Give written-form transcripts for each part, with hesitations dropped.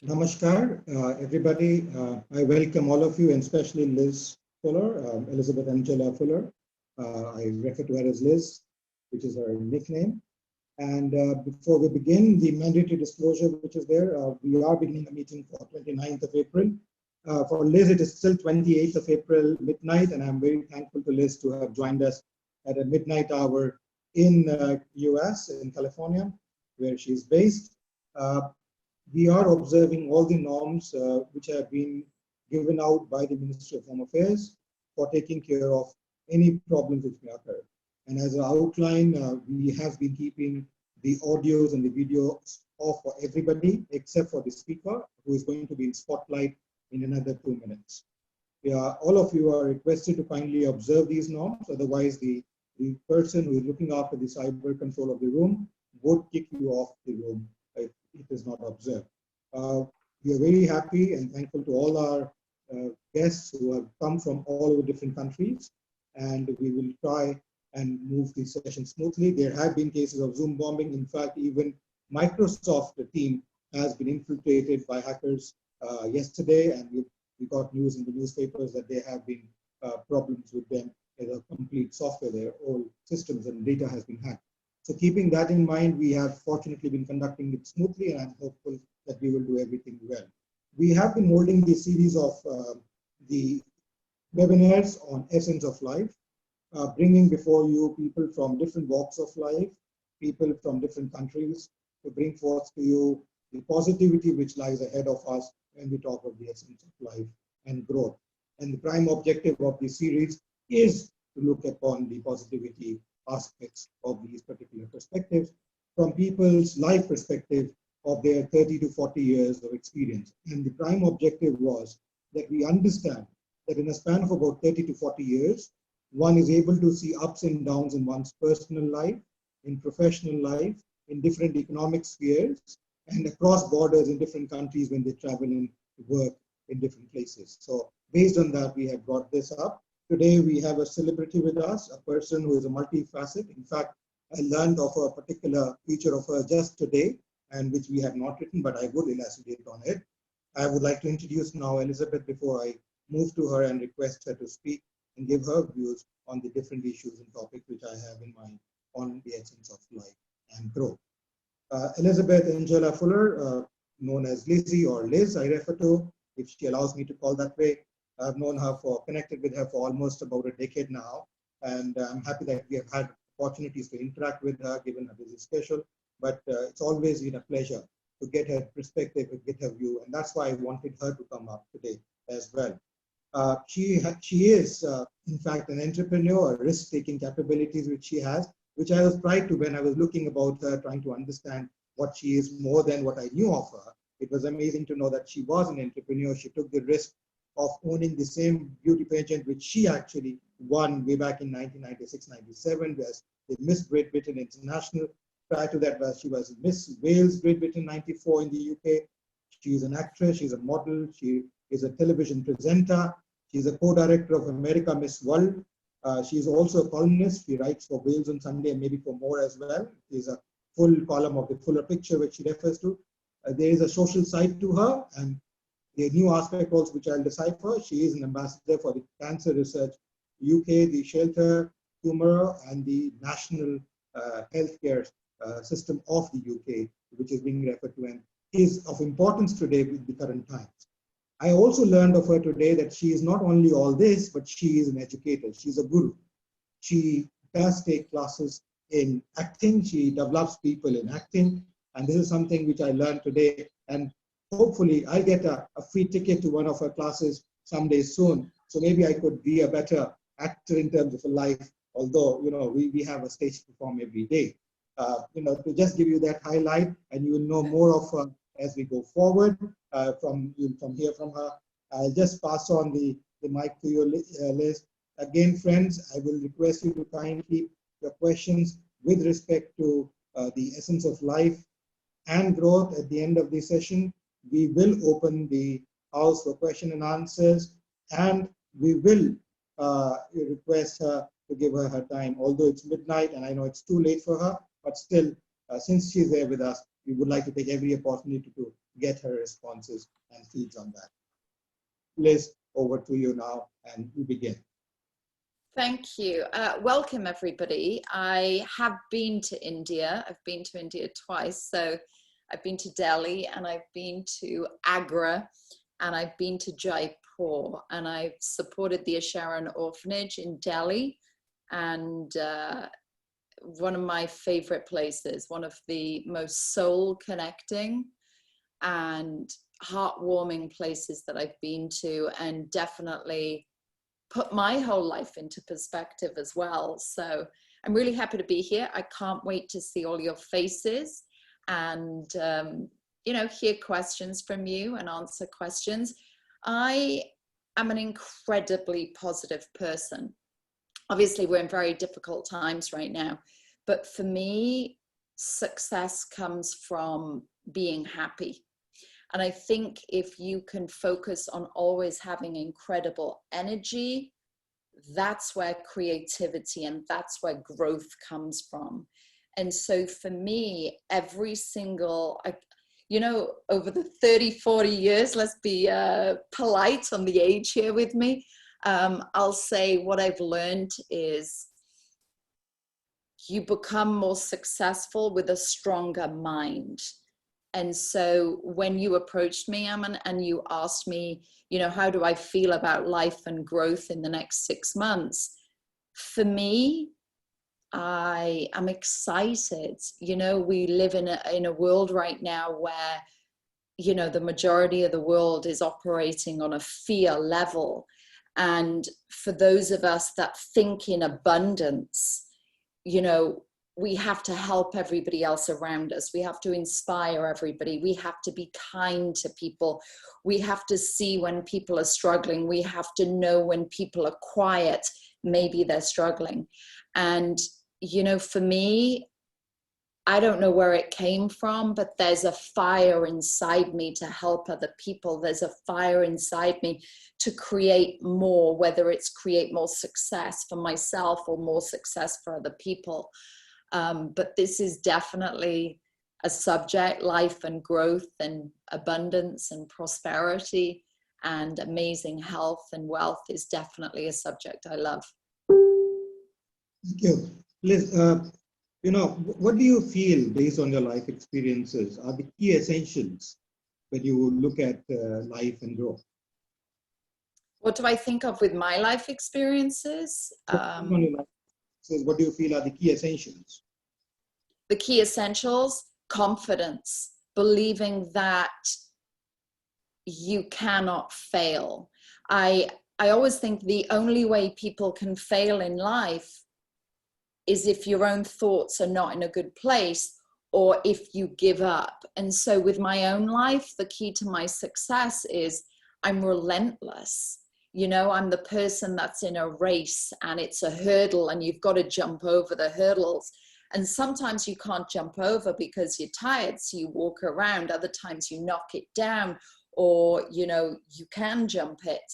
Namaskar, everybody. I welcome all of you, and especially Liz Fuller, Elizabeth Angela Fuller. I refer to her as Liz, which is her nickname. And before we begin, the mandatory disclosure which is there, we are beginning a meeting for 29th of April. For Liz, it is still 28th of April, midnight, and I'm very thankful to Liz to have joined us at a midnight hour in US, in California, where she's based. Uh, we are observing all the norms which have been given out by the Ministry of Home Affairs for taking care of any problems which may occur. And as an outline, we have been keeping the audios and the videos off for everybody except for the speaker, who is going to be in spotlight in another 2 minutes. All of you are requested to kindly observe these norms, otherwise the person who is looking after the cyber control of the room would kick you off the room if it is not observed. We are very happy and thankful to all our guests who have come from all over different countries, and we will try and move the session smoothly. There have been cases of Zoom bombing. In fact, even Microsoft, the team, has been infiltrated by hackers yesterday, and we got news in the newspapers that there have been problems with them as a complete software. Their all systems and data has been hacked. So keeping that in mind, we have fortunately been conducting it smoothly, and I'm hopeful that we will do everything well. We have been holding the series of the webinars on essence of life, bringing before you people from different walks of life, people from different countries, to bring forth to you the positivity which lies ahead of us when we talk of the essence of life and growth. And the prime objective of this series is to look upon the positivity aspects of these particular perspectives from people's life perspective of their 30 to 40 years of experience. And the prime objective was that we understand that in a span of about 30 to 40 years, one is able to see ups and downs in one's personal life, in professional life, in different economic spheres, and across borders in different countries when they travel and work in different places. So based on that, we have brought this up. Today, we have a celebrity with us, a person who is a multifaceted. In fact, I learned of a particular feature of her just today, and which we have not written, but I would elucidate on it. I would like to introduce now Elizabeth before I move to her and request her to speak and give her views on the different issues and topics which I have in mind on the essence of life and growth. Elizabeth Angela Fuller, known as Lizzie or Liz, I refer to, if she allows me to call that way. I've known her connected with her for almost about a decade now, and I'm happy that we have had opportunities to interact with her given her busy schedule, but it's always been a pleasure to get her perspective and get her view, and that's why I wanted her to come up today as well. She is, in fact, an entrepreneur, risk-taking capabilities which she has, which I was proud to when I was looking about her, trying to understand what she is more than what I knew of her. It was amazing to know that she was an entrepreneur. She took the risk of owning the same beauty pageant which she actually won way back in 1996-97 as the Miss Great Britain International. Prior to that, she was Miss Wales Great Britain 94 in the UK. She is an actress, she's a model, she is a television presenter, she's a co-director of America Miss World. She is also a columnist. She writes for Wales on Sunday and maybe for more as well. There's a full column of the Fuller Picture which she refers to. There is a social side to her, and the new aspect also which I'll decipher. She is an ambassador for the Cancer Research UK, the Shelter, Humor, and the National Healthcare System of the UK, which is being referred to and is of importance today with the current times. I also learned of her today that she is not only all this, but she is an educator. She's a guru. She does take classes in acting. She develops people in acting. And this is something which I learned today. And hopefully I get a free ticket to one of her classes someday soon. So maybe I could be a better actor in terms of a life, although, we have a stage to perform every day. To just give you that highlight, and you will know more of her as we go forward from her. I'll just pass on the mic to you, Liz. Again, friends, I will request you to kindly keep your questions with respect to the essence of life and growth. At the end of the session, we will open the house for question and answers, and we will request her to give her time, although it's midnight and I know it's too late for her, but still, since she's there with us, we would like to take every opportunity to get her responses and feeds on that. Liz, over to you now, and you begin. Thank you. Welcome, everybody. I have been to India. I've been to India twice. So I've been to Delhi, and I've been to Agra, and I've been to Jaipur, and I've supported the Asharan Orphanage in Delhi. And one of my favorite places, one of the most soul connecting and heartwarming places that I've been to, and definitely put my whole life into perspective as well. So I'm really happy to be here. I can't wait to see all your faces and, you know, hear questions from you and answer questions. I am an incredibly positive person. Obviously, we're in very difficult times right now, but for me, success comes from being happy. And I think if you can focus on always having incredible energy, that's where creativity and that's where growth comes from. And so for me, every single, you know, over the 30, 40 years, let's be polite on the age here with me. I'll say what I've learned is you become more successful with a stronger mind. And so when you approached me, Aman, and you asked me, you know, how do I feel about life and growth in the next 6 months? For me, I am excited. You know, we live in a world right now where, you know, the majority of the world is operating on a fear level. And for those of us that think in abundance, you know, we have to help everybody else around us. We have to inspire everybody. We have to be kind to people. We have to see when people are struggling. We have to know when people are quiet, maybe they're struggling. And, you know, for me, I don't know where it came from, but there's a fire inside me to help other people. There's a fire inside me to create more, whether it's create more success for myself or more success for other people. But this is definitely a subject, life and growth and abundance and prosperity and amazing health and wealth is definitely a subject I love. Thank you. Liz, you know, what do you feel based on your life experiences are the key essentials when you look at life and growth? What do I think of with my life experiences? What do you feel are the key essentials? The key essentials, confidence, believing that you cannot fail. I always think the only way people can fail in life is if your own thoughts are not in a good place or if you give up. And so with my own life, the key to my success is I'm relentless. You know, I'm the person that's in a race and it's a hurdle and you've got to jump over the hurdles. And sometimes you can't jump over because you're tired, so you walk around. Other times you knock it down or, you know, you can jump it.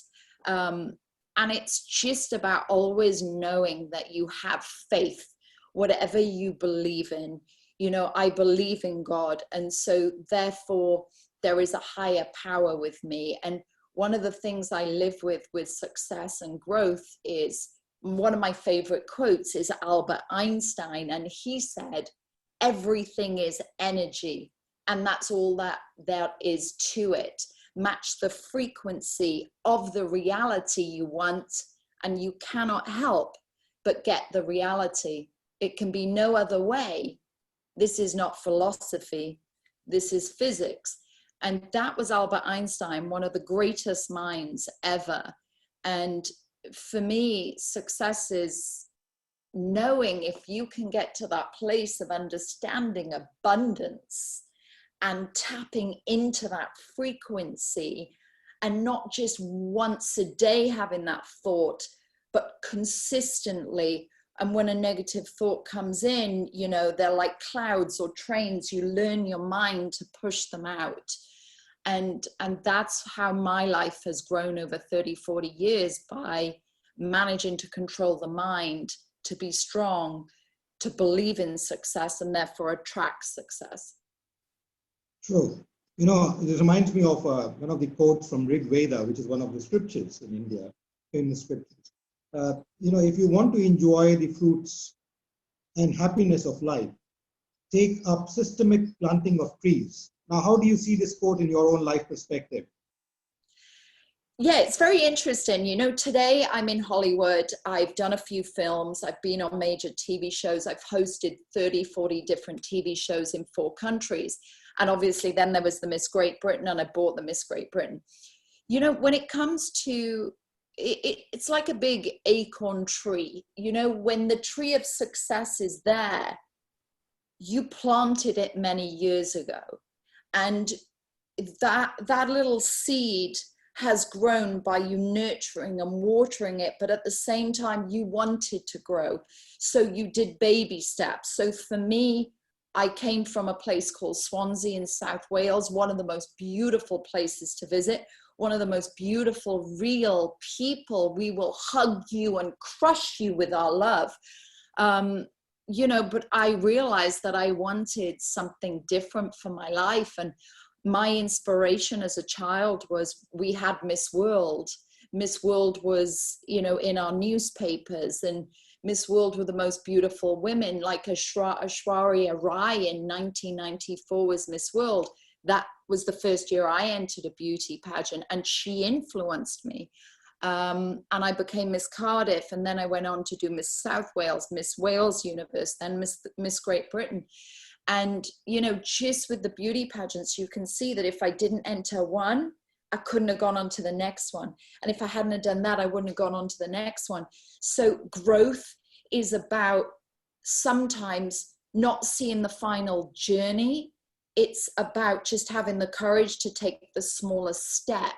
And it's just about always knowing that you have faith, whatever you believe in. You know, I believe in God. And so therefore, there is a higher power with me. And one of the things I live with success and growth is, one of my favorite quotes is Albert Einstein. And he said, everything is energy. And that's all that there is to it. Match the frequency of the reality you want, and you cannot help but get the reality. It can be no other way. This is not philosophy. This is physics. And that was Albert Einstein, one of the greatest minds ever. And for me, success is knowing if you can get to that place of understanding abundance and tapping into that frequency, and not just once a day having that thought, but consistently. And when a negative thought comes in, you know, they're like clouds or trains. You learn your mind to push them out. And that's how my life has grown over 30, 40 years, by managing to control the mind, to be strong, to believe in success, and therefore attract success. True. You know, it reminds me of one of the quotes from Rig Veda, which is one of the scriptures in India, famous scriptures. You know, if you want to enjoy the fruits and happiness of life, take up systemic planting of trees. Now, how do you see this quote in your own life perspective? Yeah, it's very interesting. You know, today I'm in Hollywood. I've done a few films. I've been on major TV shows. I've hosted 30, 40 different TV shows in 4 countries. And obviously then there was the Miss Great Britain, and I bought the Miss Great Britain. You know, when it comes to, it's like a big acorn tree. You know, when the tree of success is there, you planted it many years ago. And that little seed has grown by you nurturing and watering it, but at the same time you wanted to grow, so you did baby steps. So for me, I came from a place called Swansea in South Wales, one of the most beautiful places to visit, one of the most beautiful real people. We will hug you and crush you with our love. You know, but I realized that I wanted something different for my life. And my inspiration as a child was, we had Miss World. Miss World was, you know, in our newspapers, and Miss World were the most beautiful women, like Aishwarya Rai in 1994 was Miss World. That was the first year I entered a beauty pageant, and she influenced me. And I became Miss Cardiff, and then I went on to do Miss South Wales, Miss Wales Universe, then Miss Great Britain. And, you know, just with the beauty pageants, you can see that if I didn't enter one, I couldn't have gone on to the next one. And if I hadn't have done that, I wouldn't have gone on to the next one. So growth is about sometimes not seeing the final journey. It's about just having the courage to take the smallest step.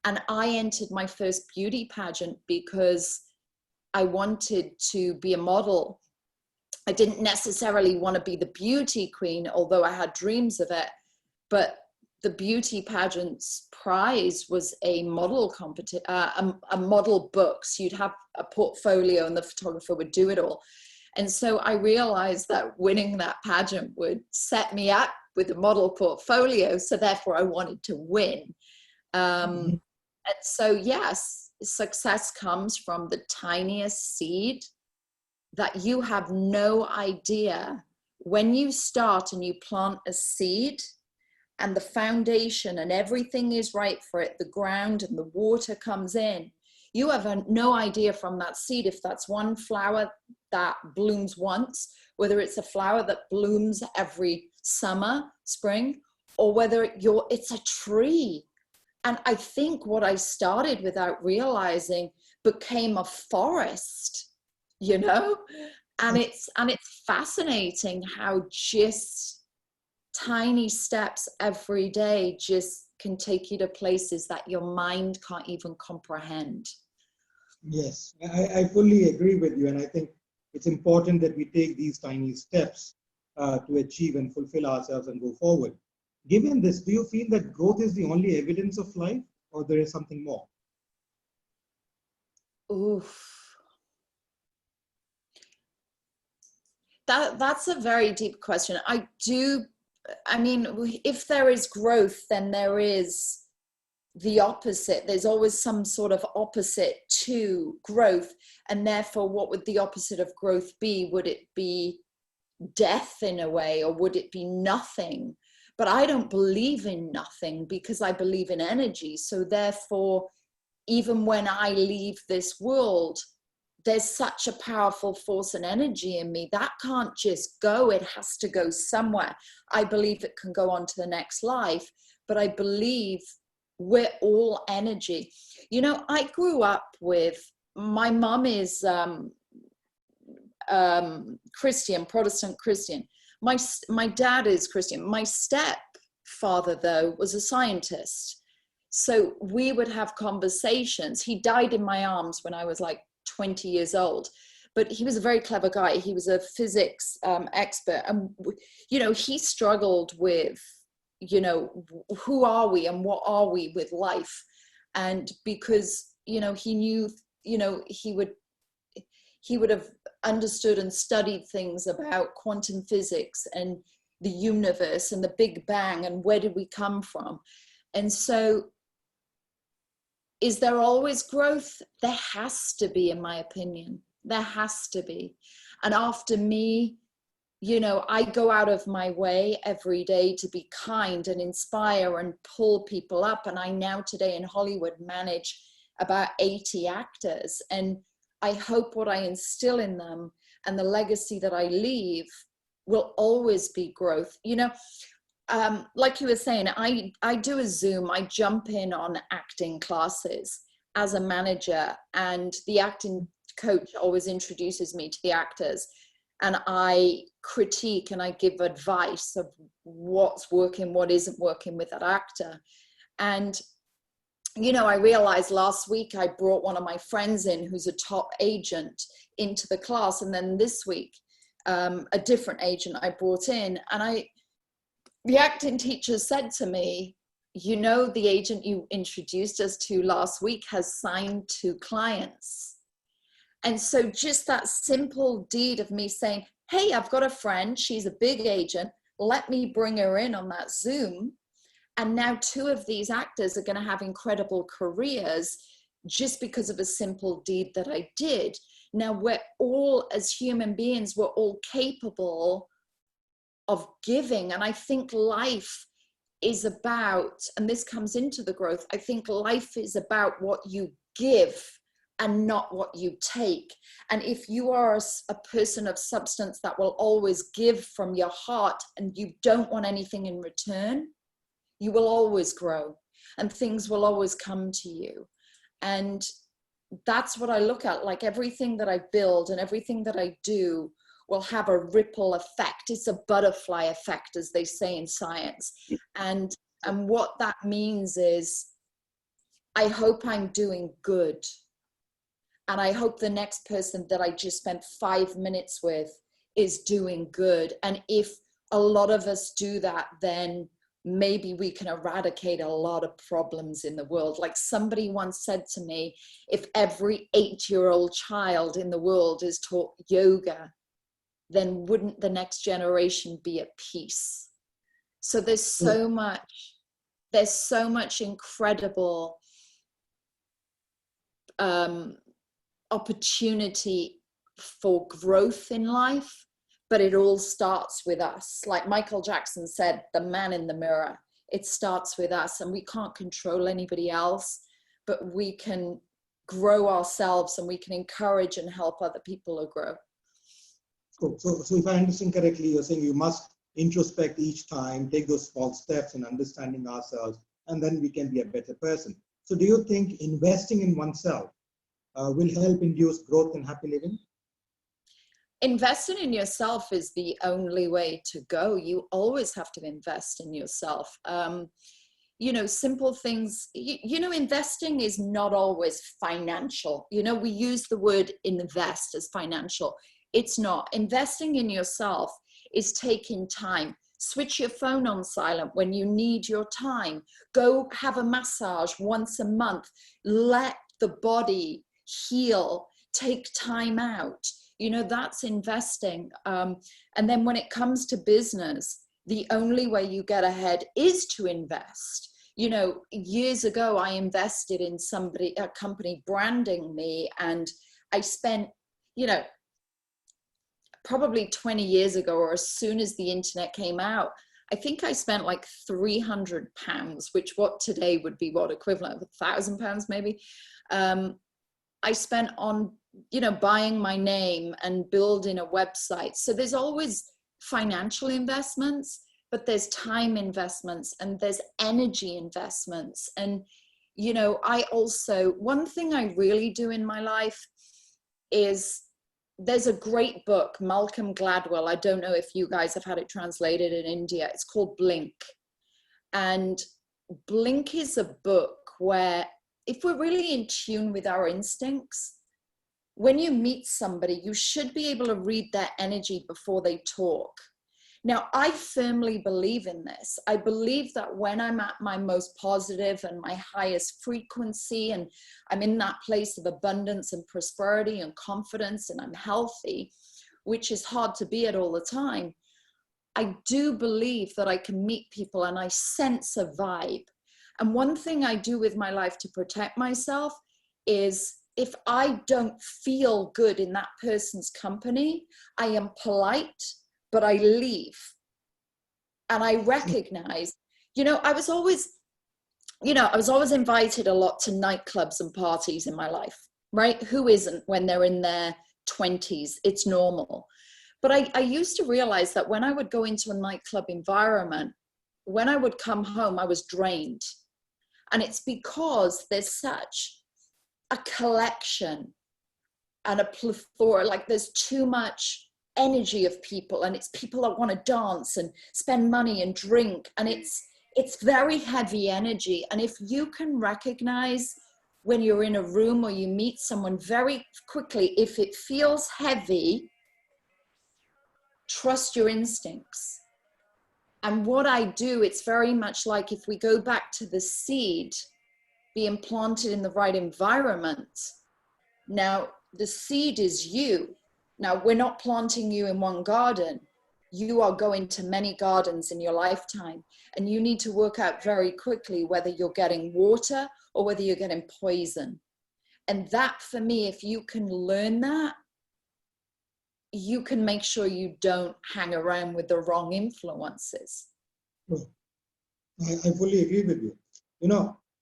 And I entered my first beauty pageant because I wanted to be a model. I didn't necessarily want to be the beauty queen, although I had dreams of it. But the beauty pageant's prize was a model competition, a model book. So you'd have a portfolio, and the photographer would do it all. And so I realized that winning that pageant would set me up with a model portfolio. So therefore, I wanted to win. And so, yes, success comes from the tiniest seed that you have no idea. When you start and you plant a seed and the foundation and everything is right for it, the ground and the water comes in, you have no idea from that seed if that's one flower that blooms once, whether it's a flower that blooms every summer, spring, or whether it's a tree. And I think what I started without realizing became a forest, you know. And it's fascinating how just tiny steps every day just can take you to places that your mind can't even comprehend. Yes, I fully agree with you, and I think it's important that we take these tiny steps to achieve and fulfill ourselves and go forward. Given this, do you feel that growth is the only evidence of life, or there is something more? Oof. That's a very deep question. I mean, if there is growth, then there is the opposite. There's always some sort of opposite to growth. And therefore, what would the opposite of growth be? Would it be death in a way, or would it be nothing? But I don't believe in nothing, because I believe in energy. So therefore, even when I leave this world, there's such a powerful force and energy in me that can't just go. It has to go somewhere. I believe it can go on to the next life, but I believe we're all energy. You know, I grew up with, my mom is Christian, Protestant Christian. My dad is Christian. My stepfather, though, was a scientist. So we would have conversations. He died in my arms when I was like 20 years old, but he was a very clever guy. He was a physics expert. And, you know, he struggled with, you know, who are we and what are we with life? And because, you know, he knew, you know, he would have understood and studied things about quantum physics, and the universe and the Big Bang and where did we come from. And so is there always growth? There has to be, in my opinion. There has to be. And after me, you know, I go out of my way every day to be kind and inspire and pull people up. And I now today in Hollywood manage about 80 actors. And I hope what I instill in them and the legacy that I leave will always be growth. You know, like you were saying, I do a Zoom, I jump in on acting classes as a manager, and the acting coach always introduces me to the actors, and I critique and I give advice of what's working, what isn't working with that actor. And, you know, I realized last week I brought one of my friends in who's a top agent into the class. And then this week, a different agent I brought in, and the acting teacher said to me, you know, the agent you introduced us to last week has signed 2 clients. And so just that simple deed of me saying, hey, I've got a friend, she's a big agent, let me bring her in on that Zoom. And now 2 of these actors are going to have incredible careers just because of a simple deed that I did. Now we're all, as human beings, we're all capable of giving. And I think life is about, and this comes into the growth, I think life is about what you give and not what you take. And if you are a person of substance that will always give from your heart and you don't want anything in return, you will always grow and things will always come to you. And that's what I look at. Like everything that I build and everything that I do will have a ripple effect. It's a butterfly effect, as they say in science. And what that means is, I hope I'm doing good. And I hope the next person that I just spent 5 minutes with is doing good. And if a lot of us do that, then maybe we can eradicate a lot of problems in the world. Like somebody once said to me, if every 8-year-old child in the world is taught yoga, then wouldn't the next generation be at peace? So there's so much incredible opportunity for growth in life, but it all starts with us. Like Michael Jackson said, the man in the mirror, it starts with us, and we can't control anybody else, but we can grow ourselves and we can encourage and help other people to grow. Cool. So if I understand correctly, you're saying you must introspect each time, take those small steps in understanding ourselves, and then we can be a better person. So do you think investing in oneself will help induce growth and happy living? Investing in yourself is the only way to go. You always have to invest in yourself. You know, simple things, you know, investing is not always financial. You know, we use the word invest as financial. It's not. Investing in yourself is taking time. Switch your phone on silent when you need your time. Go have a massage once a month. Let the body heal. Take time out. You know, that's investing. And then when it comes to business, the only way you get ahead is to invest. You know, years ago, I invested in a company branding me, and I spent, you know, probably 20 years ago, or as soon as the internet came out, I think I spent like £300, which what today would be what equivalent of £1,000 maybe. I spent on, you know, buying my name and building a website. So there's always financial investments, but there's time investments and there's energy investments. And, you know, one thing I really do in my life is, there's a great book, Malcolm Gladwell. I don't know if you guys have had it translated in India. It's called Blink. And Blink is a book where, if we're really in tune with our instincts, when you meet somebody, you should be able to read their energy before they talk. Now, I firmly believe in this. I believe that when I'm at my most positive and my highest frequency, and I'm in that place of abundance and prosperity and confidence, and I'm healthy, which is hard to be at all the time, I do believe that I can meet people and I sense a vibe. And one thing I do with my life to protect myself is if I don't feel good in that person's company, I am polite, but I leave. And I recognize, I was always invited a lot to nightclubs and parties in my life, right? Who isn't when they're in their 20s? It's normal. But I used to realize that when I would go into a nightclub environment, when I would come home, I was drained. And it's because there's such a collection and a plethora, like there's too much energy of people, and it's people that want to dance and spend money and drink, and it's very heavy energy. And if you can recognize when you're in a room or you meet someone very quickly, if it feels heavy, trust your instincts. And what I do, it's very much like if we go back to the seed being planted in the right environment. Now, the seed is you. Now, we're not planting you in one garden. You are going to many gardens in your lifetime, and you need to work out very quickly whether you're getting water or whether you're getting poison. And that, for me, if you can learn that, you can make sure you don't hang around with the wrong influences. I fully agree with you.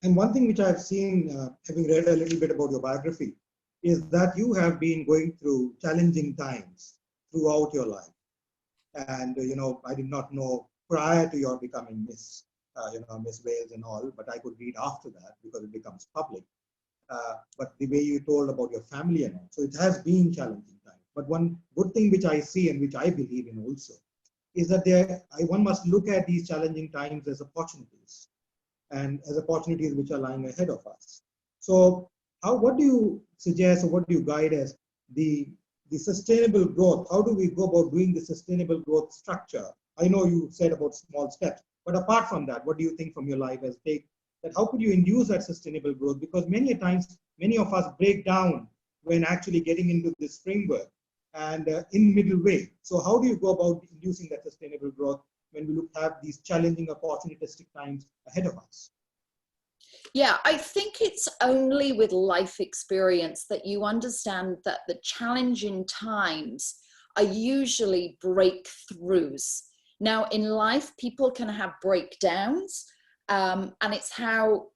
And one thing which I've seen, having read a little bit about your biography, is that you have been going through challenging times throughout your life. And, I did not know prior to your becoming Miss Wales and all, but I could read after that because it becomes public. But the way you told about your family and all, so it has been challenging times. But one good thing which I see and which I believe in also is that one must look at these challenging times as opportunities, and as opportunities which are lying ahead of us. So what do you suggest, or what do you guide as the sustainable growth? How do we go about doing the sustainable growth structure? I know you said about small steps, but apart from that, what do you think from your life as that how could you induce that sustainable growth? Because many times, many of us break down when actually getting into this framework and in middle way. So how do you go about inducing that sustainable growth when we have these challenging opportunistic times ahead of us? Yeah, I think it's only with life experience that you understand that the challenging times are usually breakthroughs. Now, in life, people can have breakdowns, and it's how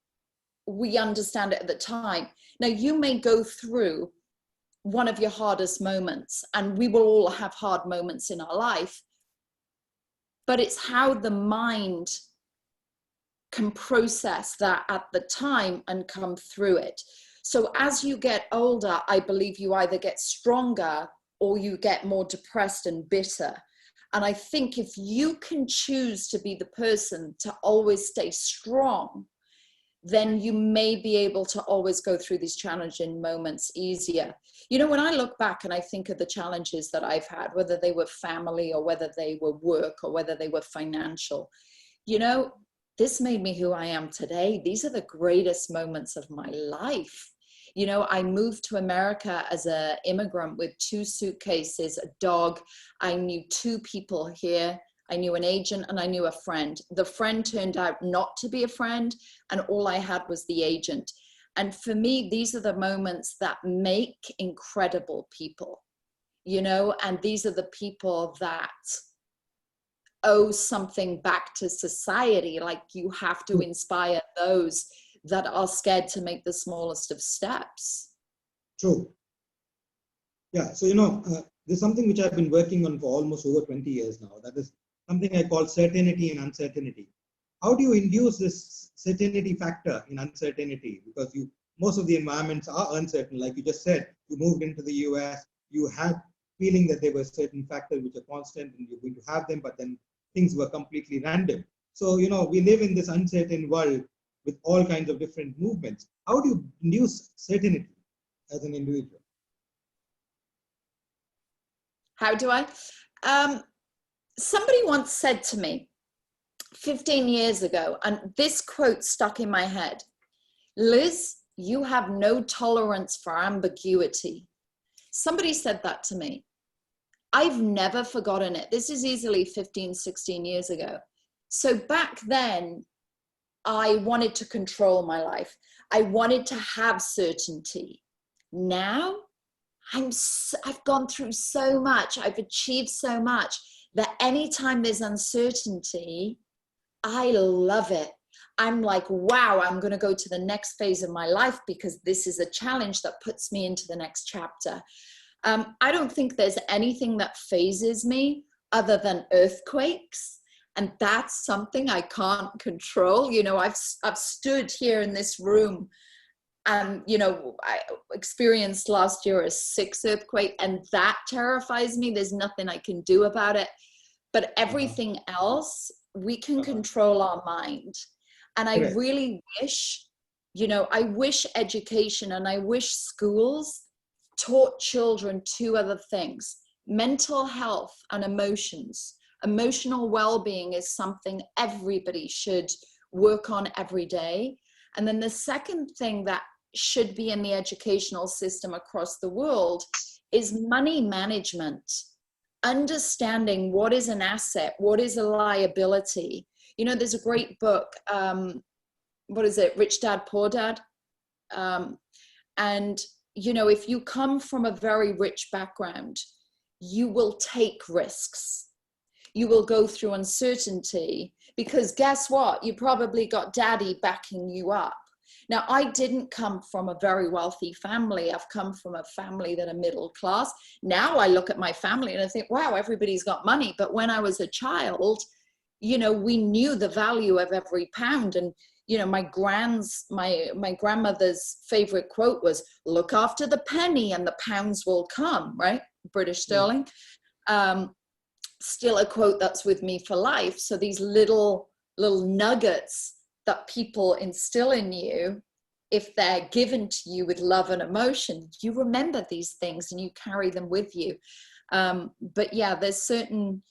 we understand it at the time. Now, you may go through one of your hardest moments, and we will all have hard moments in our life, but it's how the mind can process that at the time and come through it. So as you get older, I believe you either get stronger or you get more depressed and bitter. And I think if you can choose to be the person to always stay strong, then you may be able to always go through these challenging moments easier. When I look back and I think of the challenges that I've had, whether they were family or whether they were work or whether they were financial, this made me who I am today. These are the greatest moments of my life. I moved to America as an immigrant with 2 suitcases, a dog. I knew 2 people here. I knew an agent and I knew a friend. The friend turned out not to be a friend, and all I had was the agent. And for me, these are the moments that make incredible people, and these are the people that owe something back to society. Like, you have to inspire those that are scared to make the smallest of steps. True. Yeah, so there's something which I've been working on for almost over 20 years now. That is something I call Serenity and Uncertainty. How do you induce this certainty factor in uncertainty? Because most of the environments are uncertain. Like you just said, you moved into the US, you had feeling that there were certain factors which are constant and you're going to have them, but then things were completely random. So, we live in this uncertain world with all kinds of different movements. How do you induce certainty as an individual? How do I? Somebody once said to me 15 years ago, and this quote stuck in my head: Liz, you have no tolerance for ambiguity. Somebody said that to me. I've never forgotten it. This is easily 15, 16 years ago. So back then, I wanted to control my life. I wanted to have certainty. Now, I've gone through so much. I've achieved so much that anytime there's uncertainty, I love it. I'm like, wow, I'm going to go to the next phase of my life because this is a challenge that puts me into the next chapter. I don't think there's anything that phases me other than earthquakes. And that's something I can't control. You know, I've stood here in this room and, you know, I experienced last year a 6 earthquake, and that terrifies me. There's nothing I can do about it. But everything else, we can control our mind. And I really wish, you know, I wish education and I wish schools taught children 2 other things: mental health and emotions. Emotional well-being is something everybody should work on every day. And then the second thing that should be in the educational system across the world is money management. Understanding what is an asset, what is a liability. You know, there's a great book, what is it, Rich Dad, Poor Dad? And, you know, if you come from a very rich background, you will take risks. You will go through uncertainty because guess what? You probably got daddy backing you up. Now, I didn't come from a very wealthy family. I've come from a family that are middle class. Now I look at my family and I think, wow, everybody's got money. But when I was a child, you know, we knew the value of every pound. And, you know, my grandmother's favorite quote was, look after the penny and the pounds will come, right? British sterling. Still a quote that's with me for life. So these little nuggets that people instill in you, if they're given to you with love and emotion, you remember these things and you carry them with you. But yeah, there's certain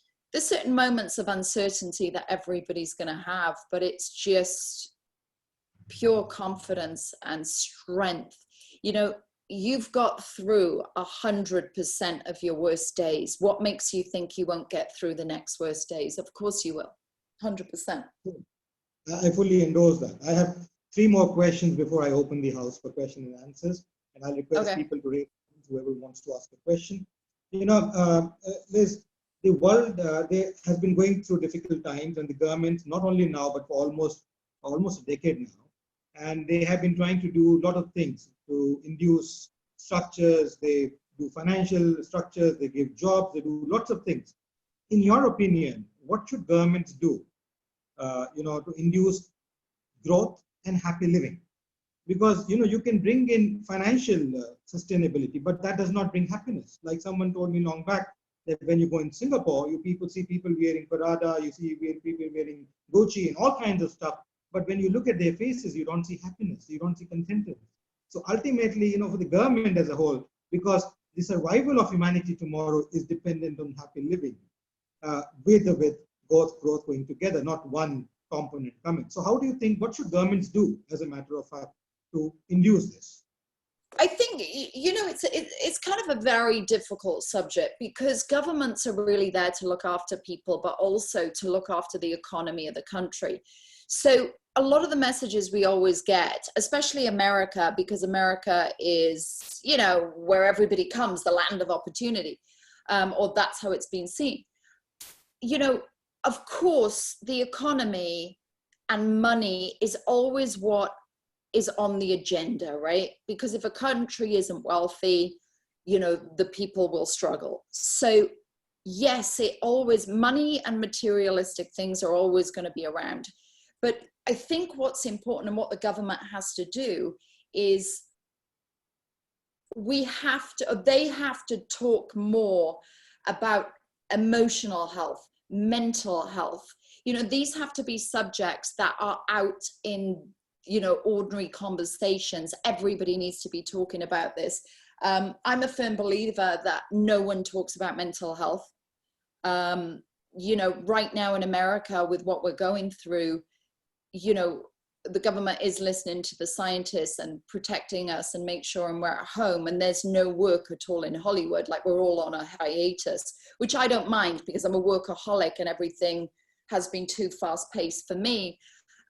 moments of uncertainty that everybody's going to have, but it's just pure confidence and strength. You know, you've got through 100% of your worst days. What makes you think you won't get through the next worst days? Of course you will, 100%. I fully endorse that. I have 3 more questions before I open the house for question and answers, and I'll request people to raise whoever wants to ask a question. You know, Liz, the world has been going through difficult times, and the government, not only now but for almost a decade now, and they have been trying to do a lot of things to induce structures. They do financial structures, they give jobs, they do lots of things. In your opinion, what should governments do, you know, to induce growth and happy living? Because, you know, you can bring in financial sustainability, but that does not bring happiness. Like someone told me long back that when you go in Singapore, you see people wearing Prada, you see people wearing Gucci and all kinds of stuff. But when you look at their faces, you don't see happiness, you don't see contentment. So ultimately, you know, for the government as a whole, because the survival of humanity tomorrow is dependent on happy living, with growth going together, not one component coming. So how do you think, what should governments do as a matter of fact to induce this? I think, you know, it's kind of a very difficult subject because governments are really there to look after people, but also to look after the economy of the country. So a lot of the messages we always get, especially America, because America is, you know, where everybody comes, the land of opportunity, or that's how it's been seen. You know, of course, the economy and money is always what is on the agenda, right? Because if a country isn't wealthy, you know, the people will struggle. So yes, money and materialistic things are always going to be around. But I think what's important and what the government has to do is they have to talk more about emotional health, mental health. You know, these have to be subjects that are out in, you know, ordinary conversations. Everybody needs to be talking about this. I'm a firm believer that no one talks about mental health. You know, right now in America with what we're going through, you know, the government is listening to the scientists and protecting us and make sure we're at home, and there's no work at all in Hollywood, like we're all on a hiatus, which I don't mind because I'm a workaholic and everything has been too fast paced for me.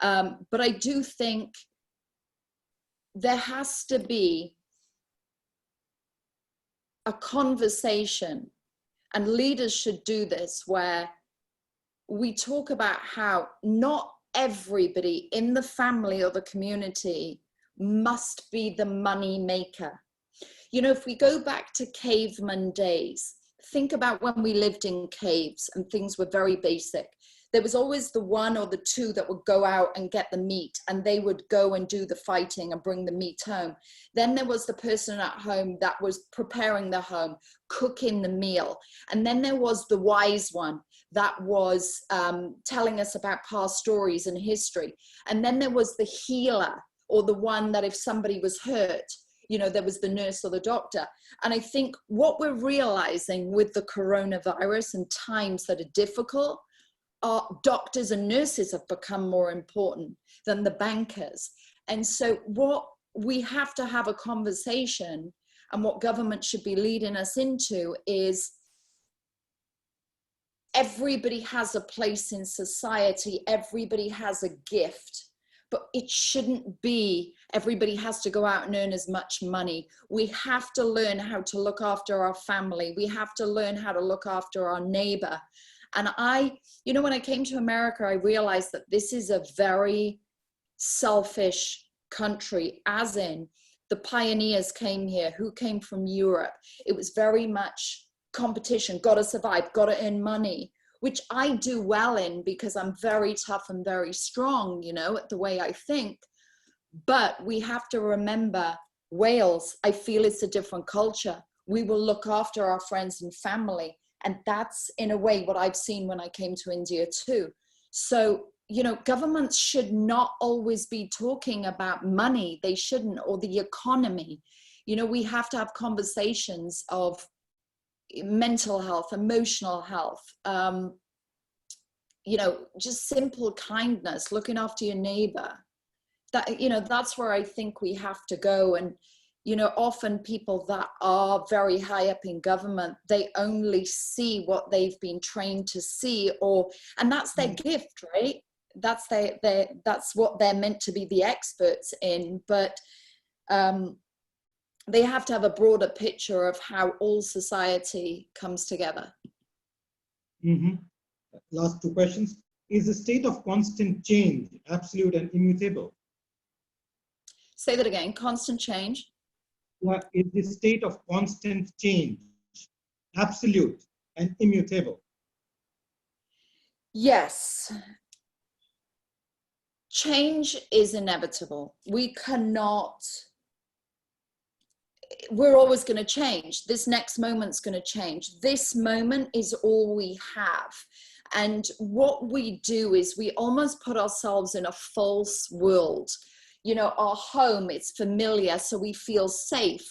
But I do think there has to be a conversation, and leaders should do this, where we talk about how not everybody in the family or the community must be the money maker. You know, if we go back to caveman days, think about when we lived in caves and things were very basic. There was always the one or the two that would go out and get the meat, and they would go and do the fighting and bring the meat home. Then there was the person at home that was preparing the home, cooking the meal. And then there was the wise one that was telling us about past stories and history. And then there was the healer, or the one that if somebody was hurt, you know, there was the nurse or the doctor. And I think what we're realizing with the coronavirus and times that are difficult, our doctors and nurses have become more important than the bankers. And so what we have to have a conversation, and what government should be leading us into, is everybody has a place in society, everybody has a gift, but it shouldn't be everybody has to go out and earn as much money. We have to learn how to look after our family. We have to learn how to look after our neighbor. And you know, when I came to America, I realized that this is a very selfish country, as in the pioneers came here, who came from Europe. It was very much competition, got to survive, got to earn money, which I do well in because I'm very tough and very strong, you know, the way I think. But we have to remember Wales, I feel it's a different culture. We will look after our friends and family. And that's in a way what I've seen when I came to India too. So, you know, governments should not always be talking about money. They shouldn't, or the economy. You know, we have to have conversations of mental health, emotional health, you know, just simple kindness, looking after your neighbor. That, you know, that's where I think we have to go. And, you know, often people that are very high up in government, they only see what they've been trained to see, and that's their gift, right? That's that's what they're meant to be the experts in. But they have to have a broader picture of how all society comes together. Mm-hmm. Last two questions. Is the state of constant change absolute and immutable? Say that again. Constant change? Is the state of constant change absolute and immutable? Yes. Change is inevitable. We're always going to change. This next moment's going to change. This moment is all we have. And what we do is we almost put ourselves in a false world. You know, our home, it's familiar, so we feel safe.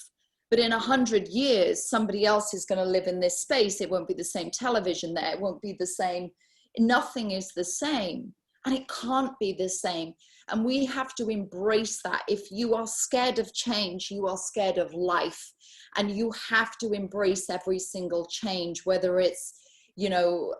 But in 100 years, somebody else is going to live in this space. It won't be the same television there. It won't be the same. Nothing is the same. And it can't be the same. And we have to embrace that. If you are scared of change, you are scared of life. And you have to embrace every single change, whether it's, you know,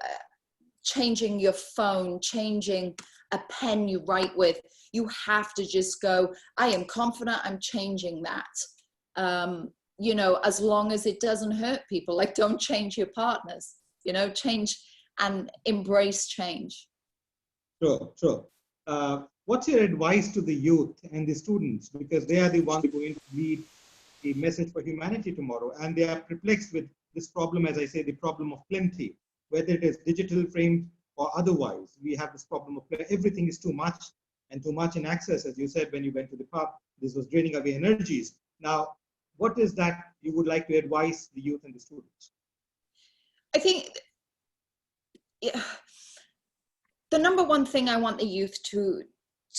changing your phone, changing a pen you write with. You have to just go, I am confident I'm changing that. You know, as long as it doesn't hurt people, like don't change your partners, you know, change and embrace change. Sure. What's your advice to the youth and the students? Because they are the ones going to lead the message for humanity tomorrow. And they are perplexed with this problem, as I say, the problem of plenty, whether it is digital framed or otherwise. We have this problem of everything is too much, and too much in access. As you said, when you went to the pub, this was draining away energies. Now, what is that you would like to advise the youth and the students? I think the number one thing I want the youth to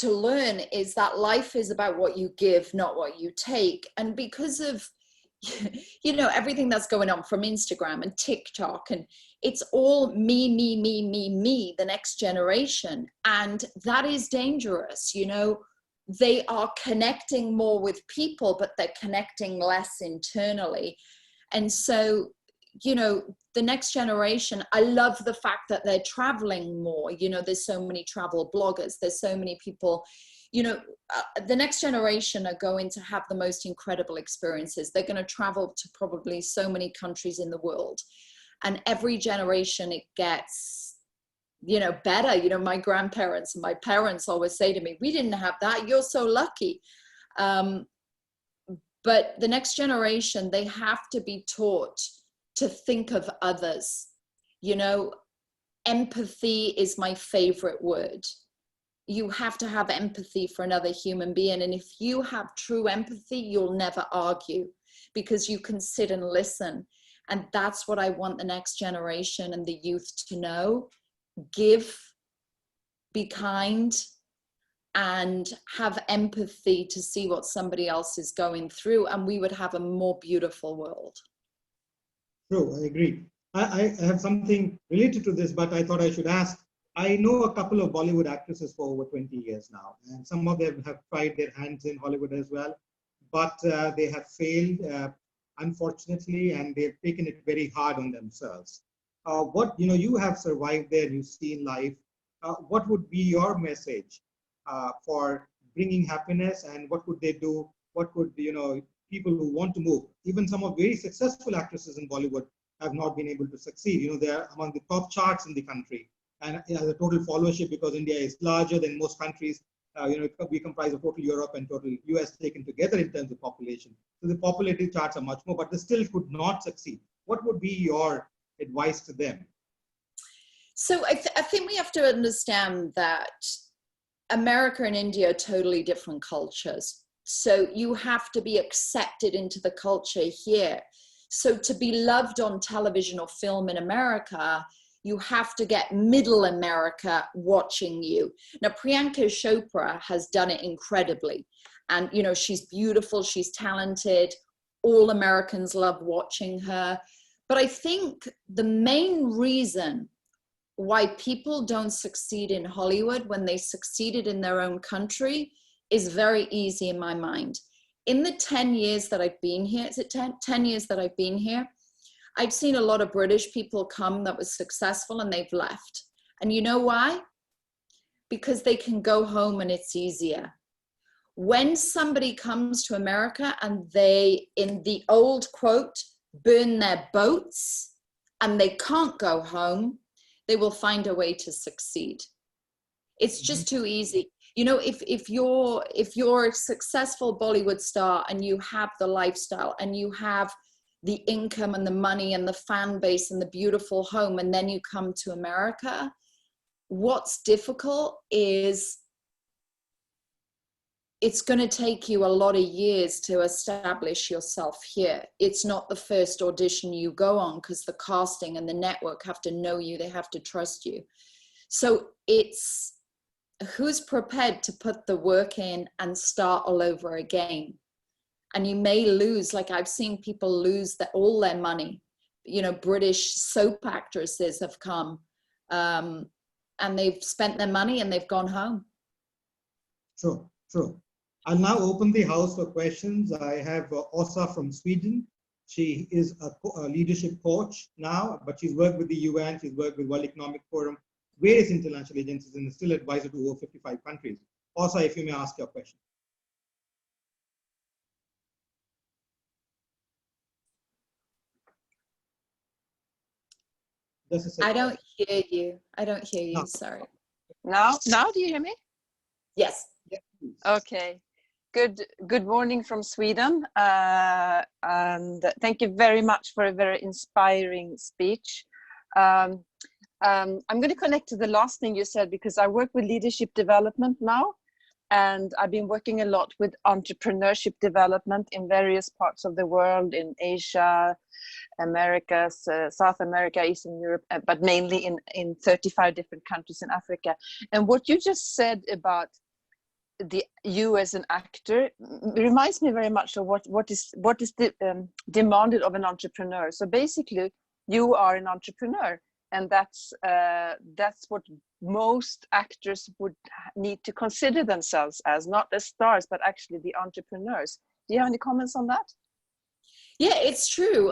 learn is that life is about what you give, not what you take. And because of, you know, everything that's going on from Instagram and TikTok, and it's all me, the next generation. And that is dangerous. You know, they are connecting more with people, but they're connecting less internally. And so, you know, the next generation, I love the fact that they're traveling more. You know, there's so many travel bloggers, there's so many people, you know, the next generation are going to have the most incredible experiences. They're going to travel to probably so many countries in the world. And every generation it gets, you know, better. You know, my grandparents and my parents always say to me, we didn't have that, you're so lucky. But the next generation, they have to be taught to think of others. You know, empathy is my favorite word. You have to have empathy for another human being. And if you have true empathy, you'll never argue, because you can sit and listen. And that's what I want the next generation and the youth to know. Give, be kind, and have empathy to see what somebody else is going through, and we would have a more beautiful world. True, I agree. I have something related to this, but I thought I should ask. I know a couple of Bollywood actresses for over 20 years now, and some of them have tried their hands in Hollywood as well, but they have failed, unfortunately, and they've taken it very hard on themselves. What, you know, you have survived there, you've seen life. What would be your message for bringing happiness, and what could they do? What could, you know, people who want to move, even some of very successful actresses in Bollywood have not been able to succeed. You know, they're among the top charts in the country, and it has a total followership because India is larger than most countries. You know, we comprise of total Europe and total US taken together in terms of population. So the popularity charts are much more, but they still could not succeed. What would be your advice to them? So I think we have to understand that America and India are totally different cultures. So you have to be accepted into the culture here. So to be loved on television or film in America, you have to get middle America watching you. Now, Priyanka Chopra has done it incredibly. And, you know, she's beautiful, she's talented. All Americans love watching her. But I think the main reason why people don't succeed in Hollywood when they succeeded in their own country is very easy in my mind. In the 10 years that I've been here, is it 10 years that I've been here, I've seen a lot of British people come that was successful and they've left. And you know why? Because they can go home and it's easier. When somebody comes to America and they, in the old quote, burn their boats and they can't go home, they will find a way to succeed. It's just too easy. You know, if you're a successful Bollywood star and you have the lifestyle and you have the income and the money and the fan base and the beautiful home, and then you come to America, what's difficult is it's going to take you a lot of years to establish yourself here. It's not the first audition you go on, because the casting and the network have to know you, they have to trust you. So it's who's prepared to put the work in and start all over again. And you may lose, like I've seen people lose all their money. You know, British soap actresses have come and they've spent their money and they've gone home. True, true. I'll now open the house for questions. I have Åsa from Sweden. She is a leadership coach now, but she's worked with the UN, she's worked with World Economic Forum, various international agencies, and is still advisor to over 55 countries. Åsa, if you may ask your question. I don't hear you. I don't hear you, no. Sorry. Now do you hear me? Yes. Yes, okay. Good morning from Sweden. And thank you very much for a very inspiring speech. I'm going to connect to the last thing you said, because I work with leadership development now. And I've been working a lot with entrepreneurship development in various parts of the world, in Asia, America, South America, Eastern Europe, but mainly in 35 different countries in Africa. And what you just said about you as an actor reminds me very much of what is demanded of an entrepreneur. So basically, you are an entrepreneur, and that's what most actors would need to consider themselves as, not as stars, but actually the entrepreneurs. Do you have any comments on that? Yeah, it's true.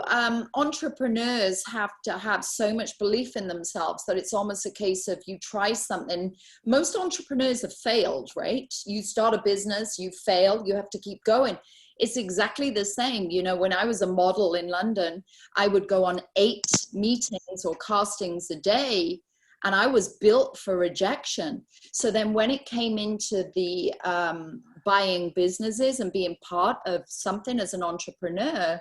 Entrepreneurs have to have so much belief in themselves that it's almost a case of you try something. Most entrepreneurs have failed, right? You start a business, you fail, you have to keep going. It's exactly the same. You know, when I was a model in London, I would go on 8 meetings or castings a day, and I was built for rejection. So then when it came into the buying businesses and being part of something as an entrepreneur,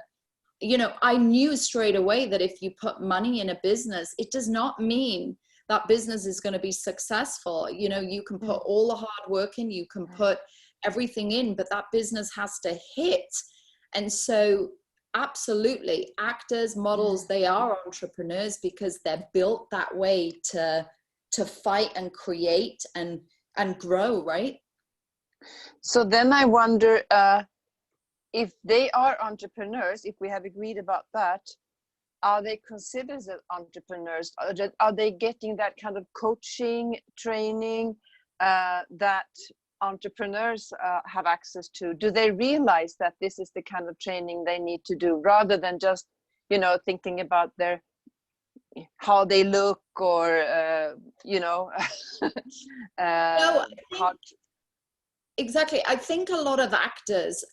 you know, I knew straight away that if you put money in a business, it does not mean that business is going to be successful. You know, you can put all the hard work in, you can put everything in, but that business has to hit. And so absolutely, actors, models, they are entrepreneurs because they're built that way to fight and create and grow, right? So then I wonder, if they are entrepreneurs, if we have agreed about that, are they considered as entrepreneurs? Are they getting that kind of coaching, training that entrepreneurs have access to? Do they realize that this is the kind of training they need to do, rather than just, you know, thinking about their how they look, or you know, No, exactly. I think a lot of actors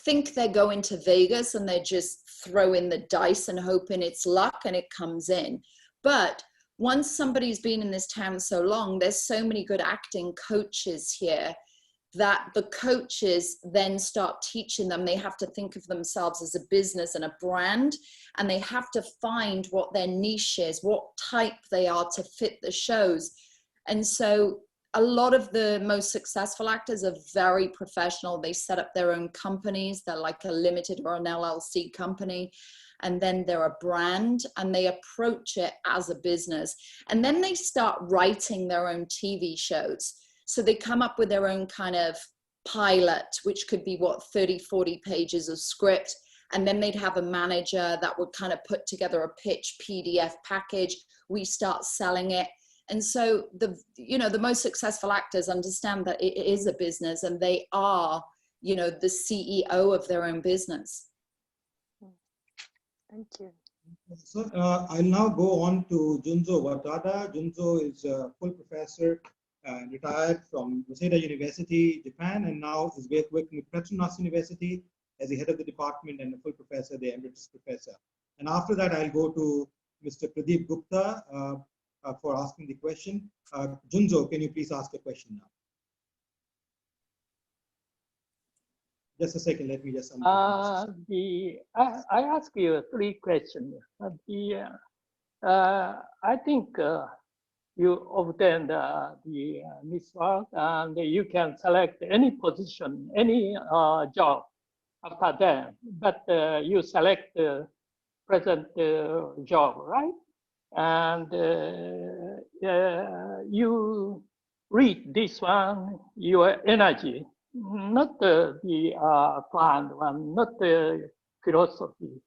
think they're going to Vegas and they just throw in the dice and hoping it's luck and it comes in. But once somebody's been in this town so long, there's so many good acting coaches here that the coaches then start teaching them. They have to think of themselves as a business and a brand, and they have to find what their niche is, what type they are to fit the shows. And so a lot of the most successful actors are very professional. They set up their own companies. They're like a limited or an LLC company. And then they're a brand, and they approach it as a business. And then they start writing their own TV shows. So they come up with their own kind of pilot, which could be 30, 40 pages of script. And then they'd have a manager that would kind of put together a pitch PDF package. We start selling it. And so the most successful actors understand that it is a business, and they are, you know, the CEO of their own business. Thank you. So I'll now go on to Junzo Watada. Junzo is a full professor, retired from Waseda University, Japan, and now is working with Petronas University as the head of the department and a full professor, the emeritus professor. And after that, I'll go to Mr. Pradeep Gupta for asking the question. Junzo, can you please ask a question now? Just a second, let me just. I ask you 3 questions. I think you obtained the Miss World, and you can select any position, any job after that. But you select the present job, right? And you read this one, your energy, not the planned one, not the philosophy.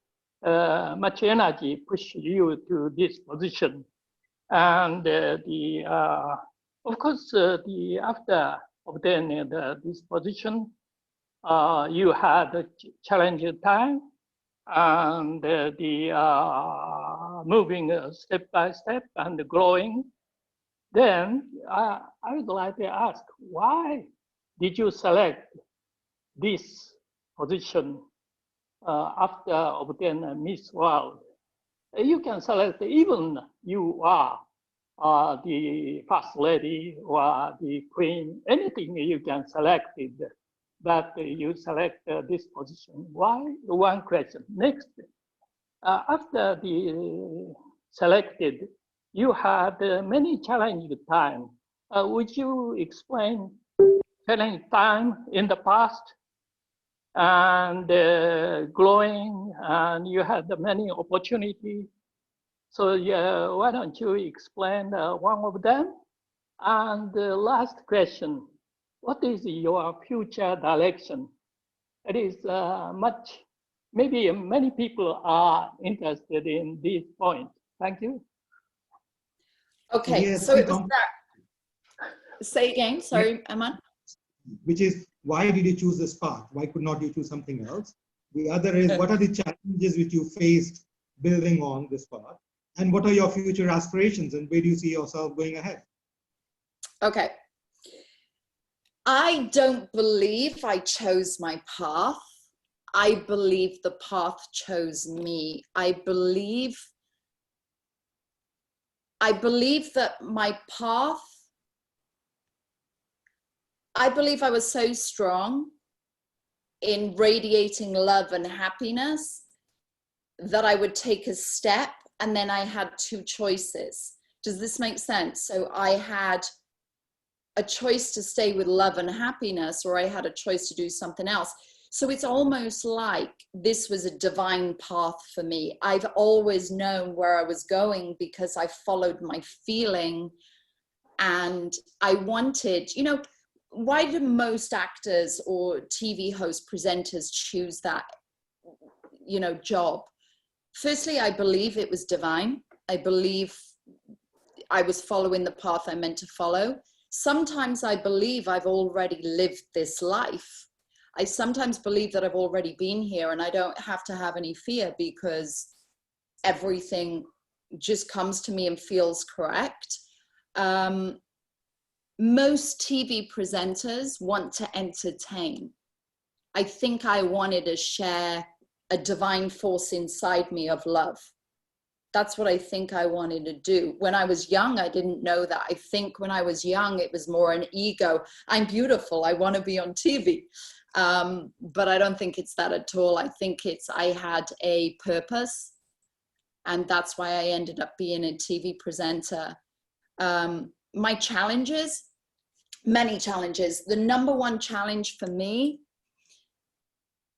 Much energy push you to this position, and of course after obtaining this position, you had a challenging time, and moving step by step and growing. Then I would like to ask, why did you select this position after obtaining Miss World? You can select, even you are the first lady or the queen, anything you can select it, but you select this position. Why? One question. Next, after the selected, you had many challenging time. Would you explain challenging time in the past and growing, and you had many opportunities? So why don't you explain one of them? And the last question, what is your future direction? It is maybe many people are interested in this point. Thank you. Okay, so it was that. Say again, sorry, Aman. Which is, why did you choose this path? Why could not you choose something else? The other is, what are the challenges which you faced building on this path? And what are your future aspirations and where do you see yourself going ahead? Okay. I don't believe I chose my path. I believe the path chose me. I believe that my path, I believe I was so strong in radiating love and happiness that I would take a step and then I had two choices. Does this make sense? So I had a choice to stay with love and happiness, or I had a choice to do something else. So it's almost like this was a divine path for me. I've always known where I was going because I followed my feeling, and I wanted, you know, why do most actors or TV host presenters choose that, you know, job? Firstly, I believe it was divine. I believe I was following the path I meant to follow. Sometimes I believe I've already lived this life. I sometimes believe that I've already been here and I don't have to have any fear because everything just comes to me and feels correct. Most TV presenters want to entertain. I think I wanted to share a divine force inside me of love. That's what I think I wanted to do. When I was young, I didn't know that. I think when I was young, it was more an ego. I'm beautiful, I want to be on TV. But I don't think it's that at all. I think it's, I had a purpose, and that's why I ended up being a TV presenter. My challenges, many challenges. The number one challenge for me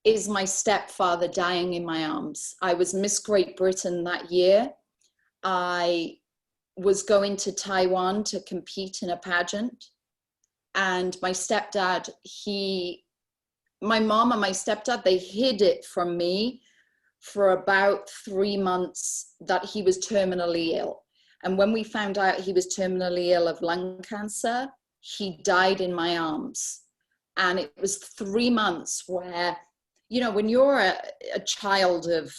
is my stepfather dying in my arms. I was Miss Great Britain that year. I was going to Taiwan to compete in a pageant. And my stepdad, my mom and my stepdad, they hid it from me for about 3 months that he was terminally ill. And when we found out he was terminally ill of lung cancer, he died in my arms. And it was 3 months where, you know, when you're a child of,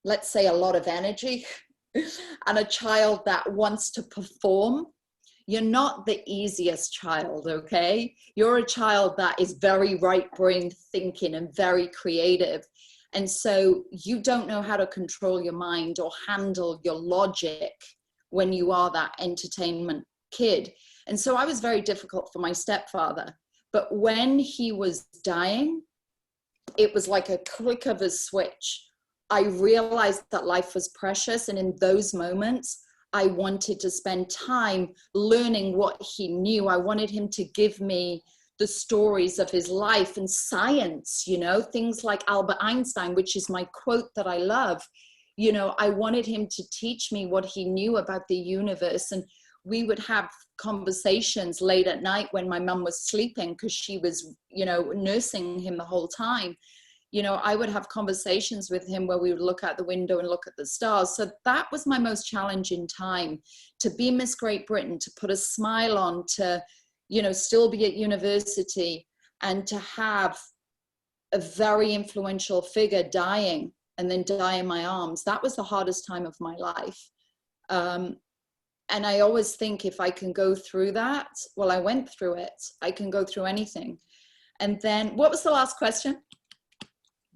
let's say, a lot of energy and a child that wants to perform, you're not the easiest child, okay? You're a child that is very right-brained thinking and very creative. And so you don't know how to control your mind or handle your logic when you are that entertainment kid. And so I was very difficult for my stepfather. But when he was dying, it was like a click of a switch. I realized that life was precious. And in those moments, I wanted to spend time learning what he knew. I wanted him to give me the stories of his life and science, you know, things like Albert Einstein, which is my quote that I love. You know, I wanted him to teach me what he knew about the universe. And we would have conversations late at night when my mum was sleeping because she was, you know, nursing him the whole time. You know, I would have conversations with him where we would look out the window and look at the stars. So that was my most challenging time, to be Miss Great Britain, to put a smile on, to, you know, still be at university, and to have a very influential figure dying and then die in my arms. That was the hardest time of my life. And I always think, if I can go through that, well, I went through it. I can go through anything. And then, what was the last question?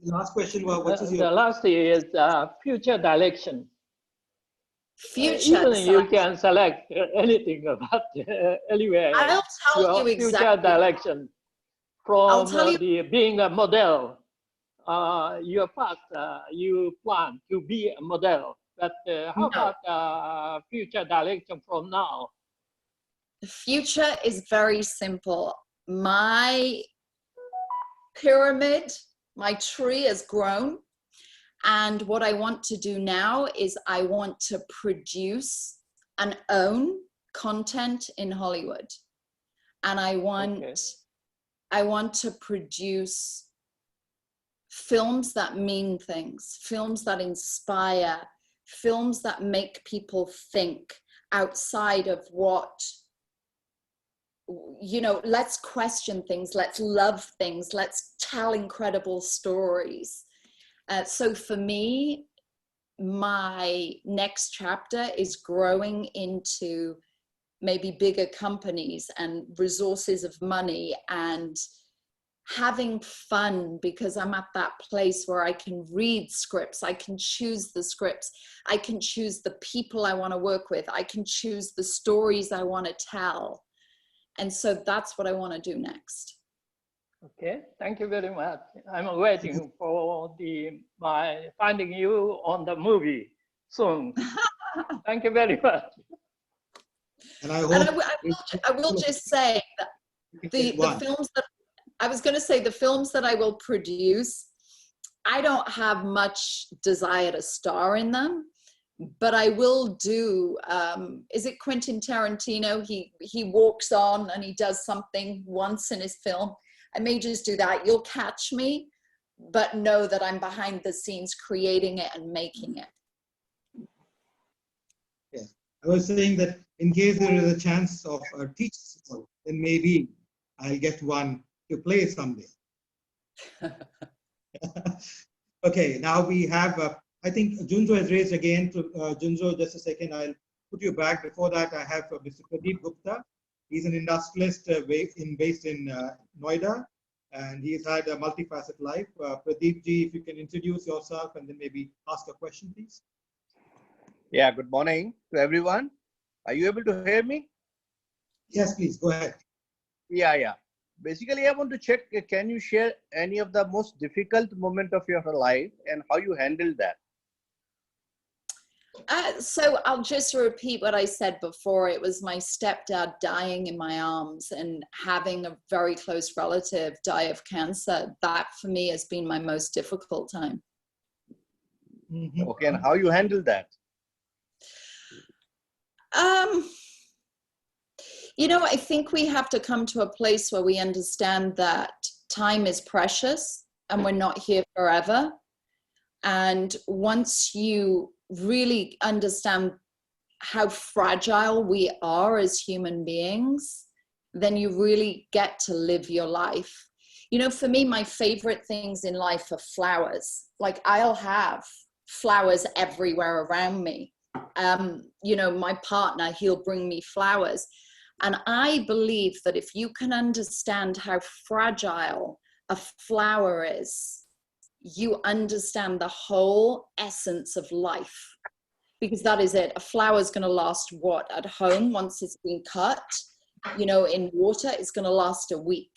The last question was, what is your... The last is future direction. Future Even you can select anything about anywhere. I'll tell you exactly. Future direction from being a model. Your path, you plan to be a model. But how about future direction from now? The future is very simple. My pyramid, my tree has grown. And what I want to do now is I want to produce and own content in Hollywood. And I want to produce films that mean things, films that inspire, films that make people think. outside of what, you know, let's question things, let's love things, let's tell incredible stories. So for me, my next chapter is growing into maybe bigger companies and resources of money and having fun, because I'm at that place where I can read scripts, I can choose the scripts, I can choose the people I want to work with, I can choose the stories I want to tell. And so that's what I want to do next. Okay, thank you very much. I'm waiting for my finding you on the movie soon. Thank you very much. And I hope I will just say that the films that I was going to say, the films that I will produce, I don't have much desire to star in them, but I will do, is it Quentin Tarantino? He walks on and he does something once in his film. I may just do that. You'll catch me, but know that I'm behind the scenes creating it and making it. Yes, I was saying that in case there is a chance of a teacher, then maybe I'll get one to play someday. Okay, now we have, I think Junjo has raised again. Junjo, just a second, I'll put you back. Before that, I have Mr. Pradeep Gupta. He's an industrialist based in Noida, and he's had a multifaceted life. Pradeep ji, if you can introduce yourself and then maybe ask a question, please. Yeah, good morning to everyone. Are you able to hear me? Yes, please, go ahead. Yeah. Basically, I want to check, can you share any of the most difficult moment of your life and how you handled that? So I'll just repeat what I said before. It was my stepdad dying in my arms and having a very close relative die of cancer. That for me has been my most difficult time. Mm-hmm. Okay, and how you handled that? You know, I think we have to come to a place where we understand that time is precious and we're not here forever. And once you really understand how fragile we are as human beings, then you really get to live your life. You know, for me, my favorite things in life are flowers. Like, I'll have flowers everywhere around me. You know, my partner, he'll bring me flowers. And I believe that if you can understand how fragile a flower is, you understand the whole essence of life, because that is it. A flower is going to last what at home once it's been cut, you know, in water, it's going to last a week.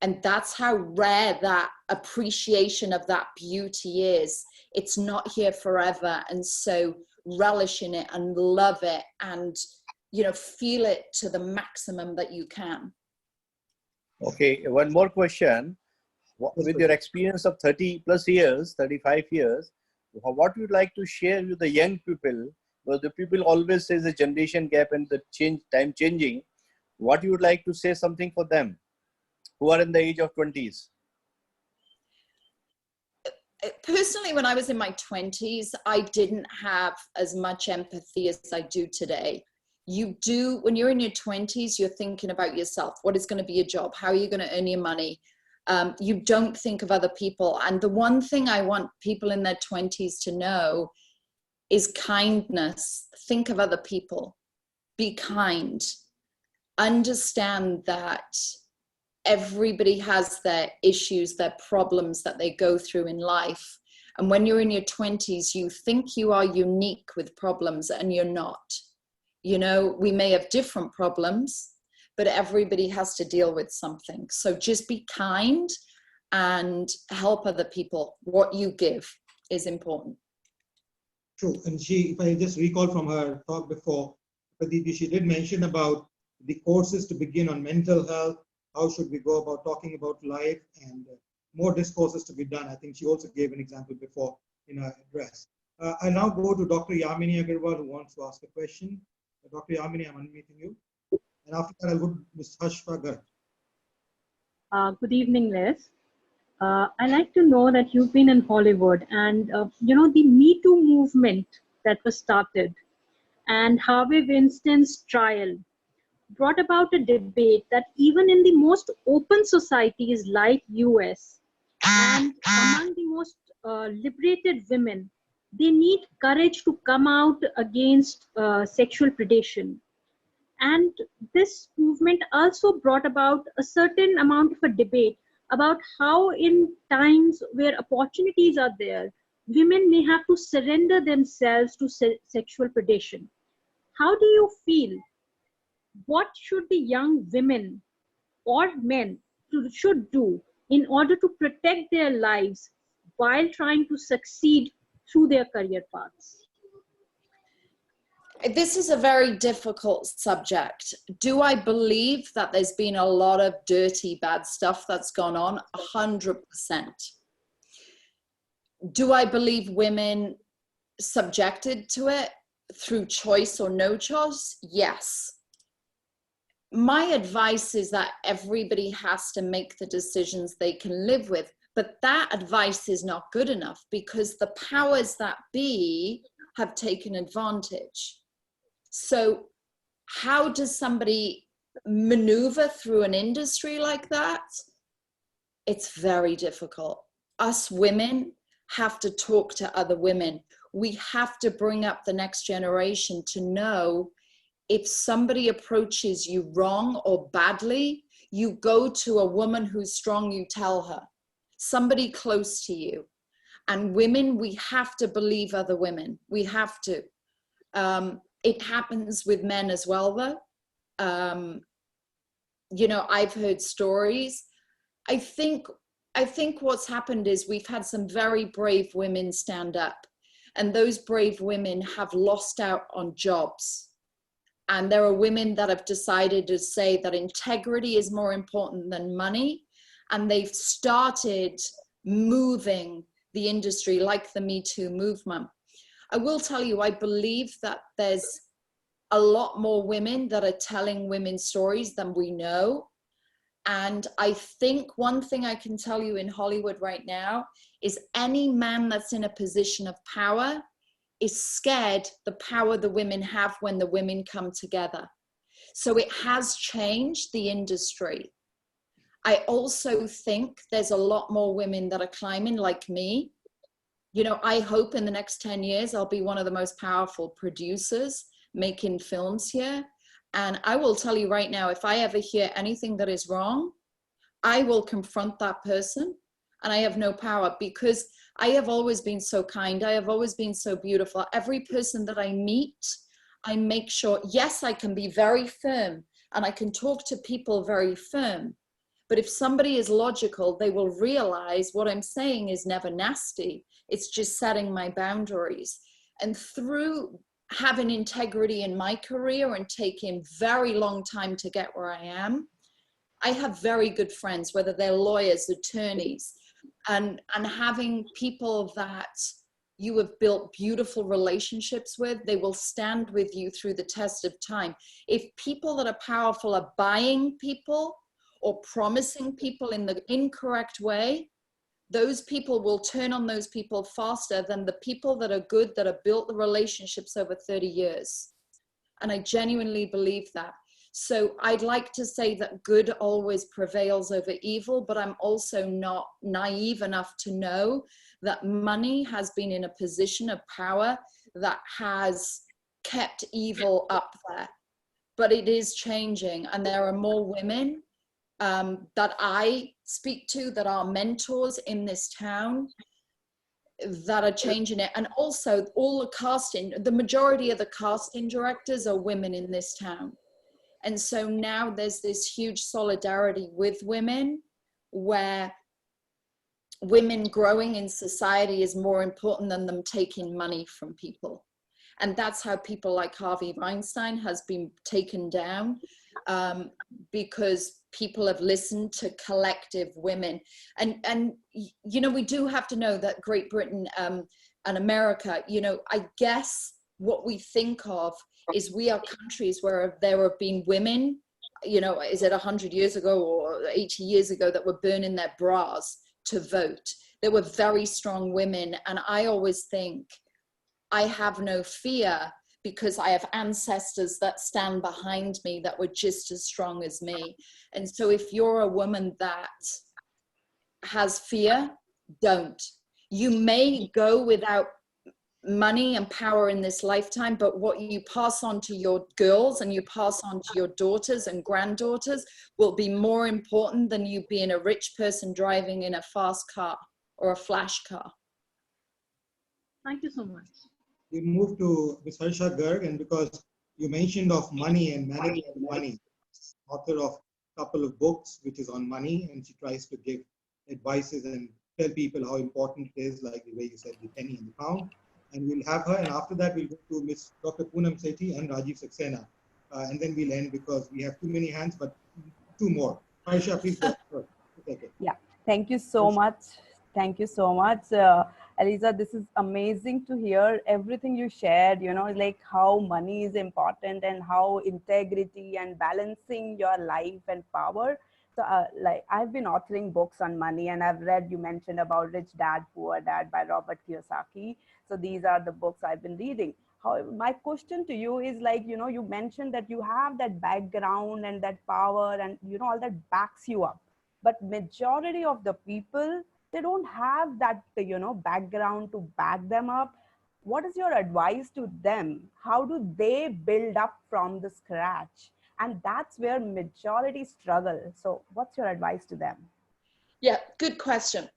And that's how rare that appreciation of that beauty is. It's not here forever. And so relish in it and love it and, you know, feel it to the maximum that you can. Okay, one more question. With your experience of 30 plus years, 35 years, what would you like to share with the young people? Because the people always say the generation gap and the time changing. What you would like to say something for them who are in the age of 20s? Personally, when I was in my 20s, I didn't have as much empathy as I do today. You do, when you're in your 20s, you're thinking about yourself. What is going to be your job? How are you going to earn your money? You don't think of other people. And the one thing I want people in their 20s to know is kindness. Think of other people. Be kind. Understand that everybody has their issues, their problems that they go through in life. And when you're in your 20s, you think you are unique with problems, and you're not. You know, we may have different problems, but everybody has to deal with something. So just be kind and help other people. What you give is important. True. And if I just recall from her talk before, she did mention about the courses to begin on mental health. How should we go about talking about life, and more discourses to be done. I think she also gave an example before in her address. I now go to Dr. Yamini Agarwal, who wants to ask a question. Dr. Yamini, I'm unmuting you. And after that, I'll go to Ms. Hashfa Garg. Good evening, Liz. I'd like to know that you've been in Hollywood, and you know, the Me Too movement that was started, and Harvey Weinstein's trial brought about a debate that even in the most open societies like US and among the most liberated women, they need courage to come out against sexual predation. And this movement also brought about a certain amount of a debate about how in times where opportunities are there, women may have to surrender themselves to sexual predation. How do you feel? What should the young women or men should do in order to protect their lives while trying to succeed through their career paths? This is a very difficult subject. Do I believe that there's been a lot of dirty, bad stuff that's gone on? 100%. Do I believe women subjected to it through choice or no choice? Yes. My advice is that everybody has to make the decisions they can live with, but that advice is not good enough because the powers that be have taken advantage. So how does somebody maneuver through an industry like that? It's very difficult. Us women have to talk to other women. We have to bring up the next generation to know if somebody approaches you wrong or badly, you go to a woman who's strong, you tell her, somebody close to you. And women, we have to believe other women. We have to. It happens with men as well, though. You know, I've heard stories. I think what's happened is we've had some very brave women stand up, and those brave women have lost out on jobs. And there are women that have decided to say that integrity is more important than money. And they've started moving the industry like the Me Too movement. I will tell you, I believe that there's a lot more women that are telling women's stories than we know. And I think one thing I can tell you in Hollywood right now is any man that's in a position of power is scared the power the women have when the women come together. So it has changed the industry. I also think there's a lot more women that are climbing like me. You know, I hope in the next 10 years, I'll be one of the most powerful producers making films here. And I will tell you right now, if I ever hear anything that is wrong, I will confront that person. And I have no power because I have always been so kind. I have always been so beautiful. Every person that I meet, I make sure, yes, I can be very firm and I can talk to people very firm. But if somebody is logical, they will realize what I'm saying is never nasty. It's just setting my boundaries. And through having integrity in my career and taking very long time to get where I am, I have very good friends, whether they're lawyers, attorneys, and having people that you have built beautiful relationships with, they will stand with you through the test of time. If people that are powerful are buying people or promising people in the incorrect way, those people will turn on those people faster than the people that are good, that have built the relationships over 30 years. And I genuinely believe that. So I'd like to say that good always prevails over evil, but I'm also not naive enough to know that money has been in a position of power that has kept evil up there. But it is changing, and there are more women that I speak to that are mentors in this town that are changing it. And also all the casting, the majority of the casting directors are women in this town. And so now there's this huge solidarity with women where women growing in society is more important than them taking money from people. And that's how people like Harvey Weinstein has been taken down, because people have listened to collective women. And you know, we do have to know that Great Britain and America, you know, I guess what we think of is we are countries where there have been women, you know, is it 100 years ago or 80 years ago that were burning their bras to vote. There were very strong women. And I always think, I have no fear because I have ancestors that stand behind me that were just as strong as me. And so if you're a woman that has fear, don't. You may go without money and power in this lifetime, but what you pass on to your girls and you pass on to your daughters and granddaughters will be more important than you being a rich person driving in a fast car or a flash car. Thank you so much. We move to Ms. Harsha Garg, and because you mentioned of money and managing money, author of a couple of books which is on money, and she tries to give advices and tell people how important it is, like the way you said, the penny and the pound. And we'll have her, and after that we'll go to Ms. Dr. Poonam Sethi and Rajiv Saxena, and then we'll end because we have too many hands, but two more. Harsha, please go first. Okay. Yeah, thank you so much. Thank you so much. Eliza, this is amazing to hear everything you shared, you know, like how money is important and how integrity and balancing your life and power. So like I've been authoring books on money, and I've read, you mentioned about Rich Dad, Poor Dad by Robert Kiyosaki. So these are the books I've been reading. However, my question to you is like, you know, you mentioned that you have that background and that power and, you know, all that backs you up. But majority of the people, they don't have that, you know, background to back them up. What is your advice to them? How do they build up from the scratch? And that's where majority struggle. So what's your advice to them? Yeah, good question.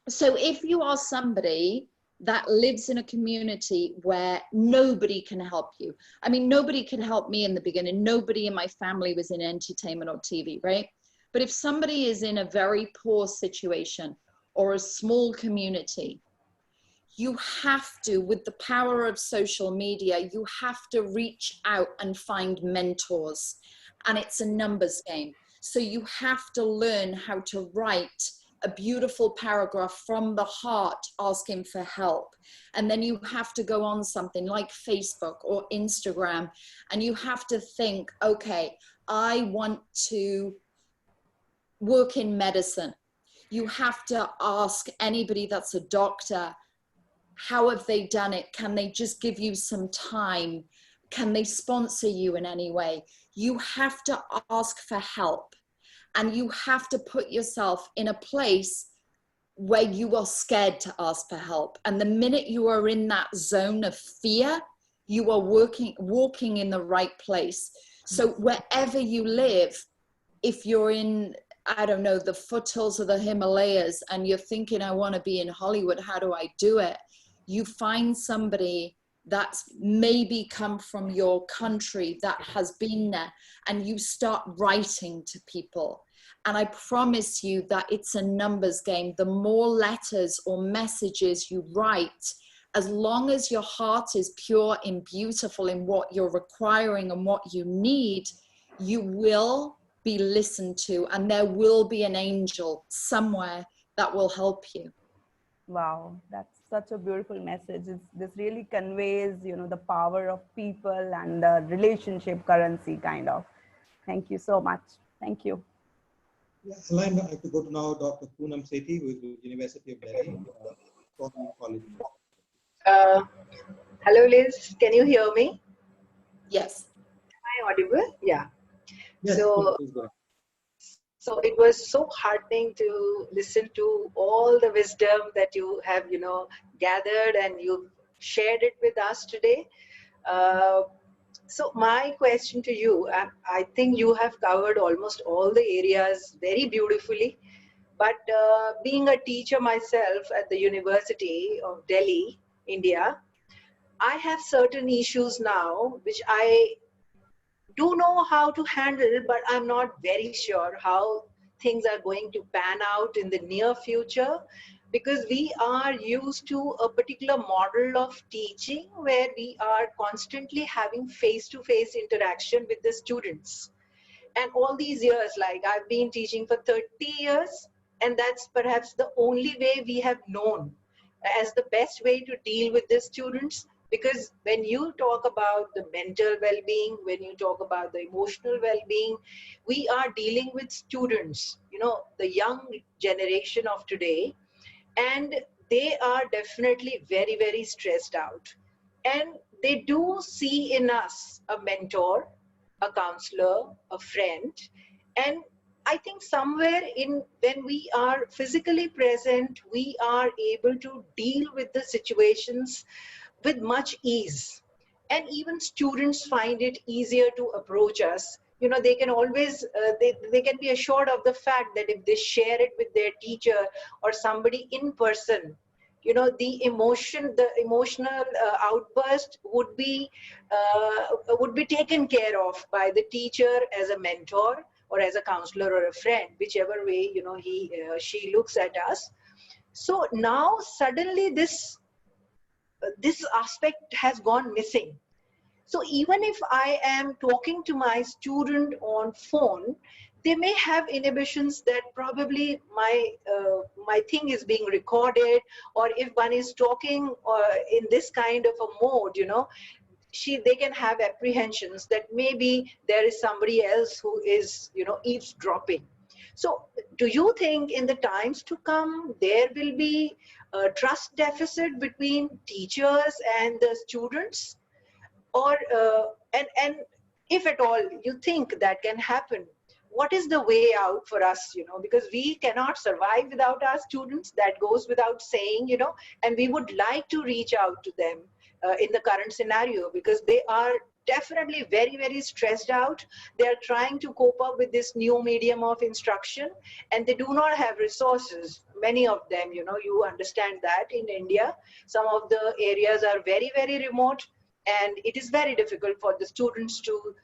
So if you are somebody that lives in a community where nobody can help you, I mean, nobody can help me in the beginning. Nobody in my family was in entertainment or TV, right? But if somebody is in a very poor situation or a small community, you have to, with the power of social media, you have to reach out and find mentors. And it's a numbers game. So you have to learn how to write a beautiful paragraph from the heart asking for help. And then you have to go on something like Facebook or Instagram, and you have to think, okay, I want to work in medicine. You have to ask anybody that's a doctor, how have they done it? Can they just give you some time? Can they sponsor you in any way? You have to ask for help, and you have to put yourself in a place where you are scared to ask for help. And the minute you are in that zone of fear, you are walking in the right place. So wherever you live, if you're in, I don't know, the foothills of the Himalayas and you're thinking, I want to be in Hollywood, how do I do it? You find somebody that's maybe come from your country that has been there, and you start writing to people. And I promise you that it's a numbers game. The more letters or messages you write, as long as your heart is pure and beautiful in what you're requiring and what you need, you will be listened to, and there will be an angel somewhere that will help you. Wow, that's such a beautiful message. This really conveys, you know, the power of people and the relationship currency kind of. Thank you so much. Thank you. Yeah, I'd like to go to now Dr. Poonam Sethi, who is with the University of Delhi, College. Hello, Liz. Can you hear me? Yes. Am I audible? Yeah. Yes, please go ahead. So it was so heartening to listen to all the wisdom that you have, you know, gathered, and you shared it with us today. So my question to you, I think you have covered almost all the areas very beautifully. But being a teacher myself at the University of Delhi, India, I have certain issues now which I do know how to handle, but I'm not very sure how things are going to pan out in the near future, because we are used to a particular model of teaching where we are constantly having face-to-face interaction with the students. And all these years, like I've been teaching for 30 years, and that's perhaps the only way we have known as the best way to deal with the students. Because when you talk about the mental well-being, when you talk about the emotional well-being, we are dealing with students, you know, the young generation of today, and they are definitely very, very stressed out. And they do see in us a mentor, a counselor, a friend. And I think somewhere in when we are physically present, we are able to deal with the situations with much ease. And even students find it easier to approach us. You know, they can always, they can be assured of the fact that if they share it with their teacher or somebody in person, you know, the emotional outburst would be taken care of by the teacher as a mentor or as a counselor or a friend, whichever way, you know, she looks at us. So now suddenly this aspect has gone missing. So even if I am talking to my student on phone, they may have inhibitions that probably my thing is being recorded, or if one is talking in this kind of a mode, you know, they can have apprehensions that maybe there is somebody else who is, you know, eavesdropping. So do you think in the times to come there will be a trust deficit between teachers and the students? Or and if at all you think that can happen, what is the way out for us, you know, because we cannot survive without our students, that goes without saying, you know, and we would like to reach out to them in the current scenario, because they are definitely very, very stressed out. They are trying to cope up with this new medium of instruction, and they do not have resources, many of them, you know, you understand that in India some of the areas are very, very remote, and it is very difficult for the students to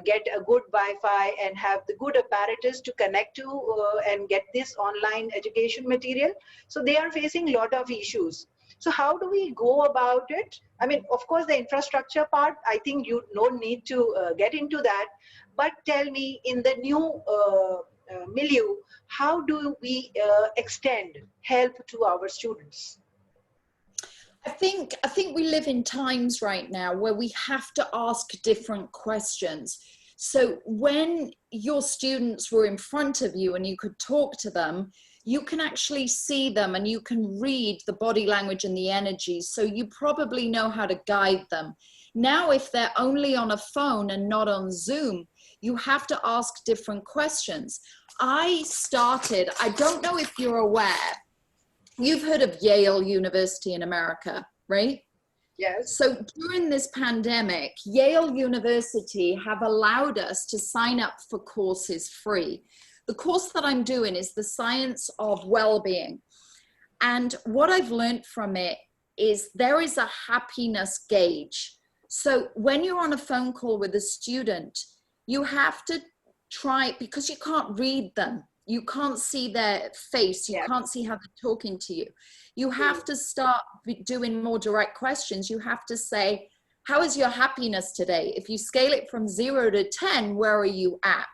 get a good Wi-Fi and have the good apparatus to connect to and get this online education material. So they are facing a lot of issues. So how do we go about it? I mean, of course, the infrastructure part, I think you don't need to get into that. But tell me, in the new milieu, how do we extend help to our students? I think we live in times right now where we have to ask different questions. So when your students were in front of you and you could talk to them, you can actually see them and you can read the body language and the energy. So you probably know how to guide them. Now, if they're only on a phone and not on Zoom, you have to ask different questions. I don't know if you're aware, you've heard of Yale University in America, right? Yes. So during this pandemic, Yale University have allowed us to sign up for courses free. The course that I'm doing is the science of well-being. And what I've learned from it is there is a happiness gauge. So when you're on a phone call with a student, you have to try, because you can't read them. You can't see their face. You can't see how they're talking to you. You have to start doing more direct questions. You have to say, how is your happiness today? If you scale it from 0 to 10, where are you at?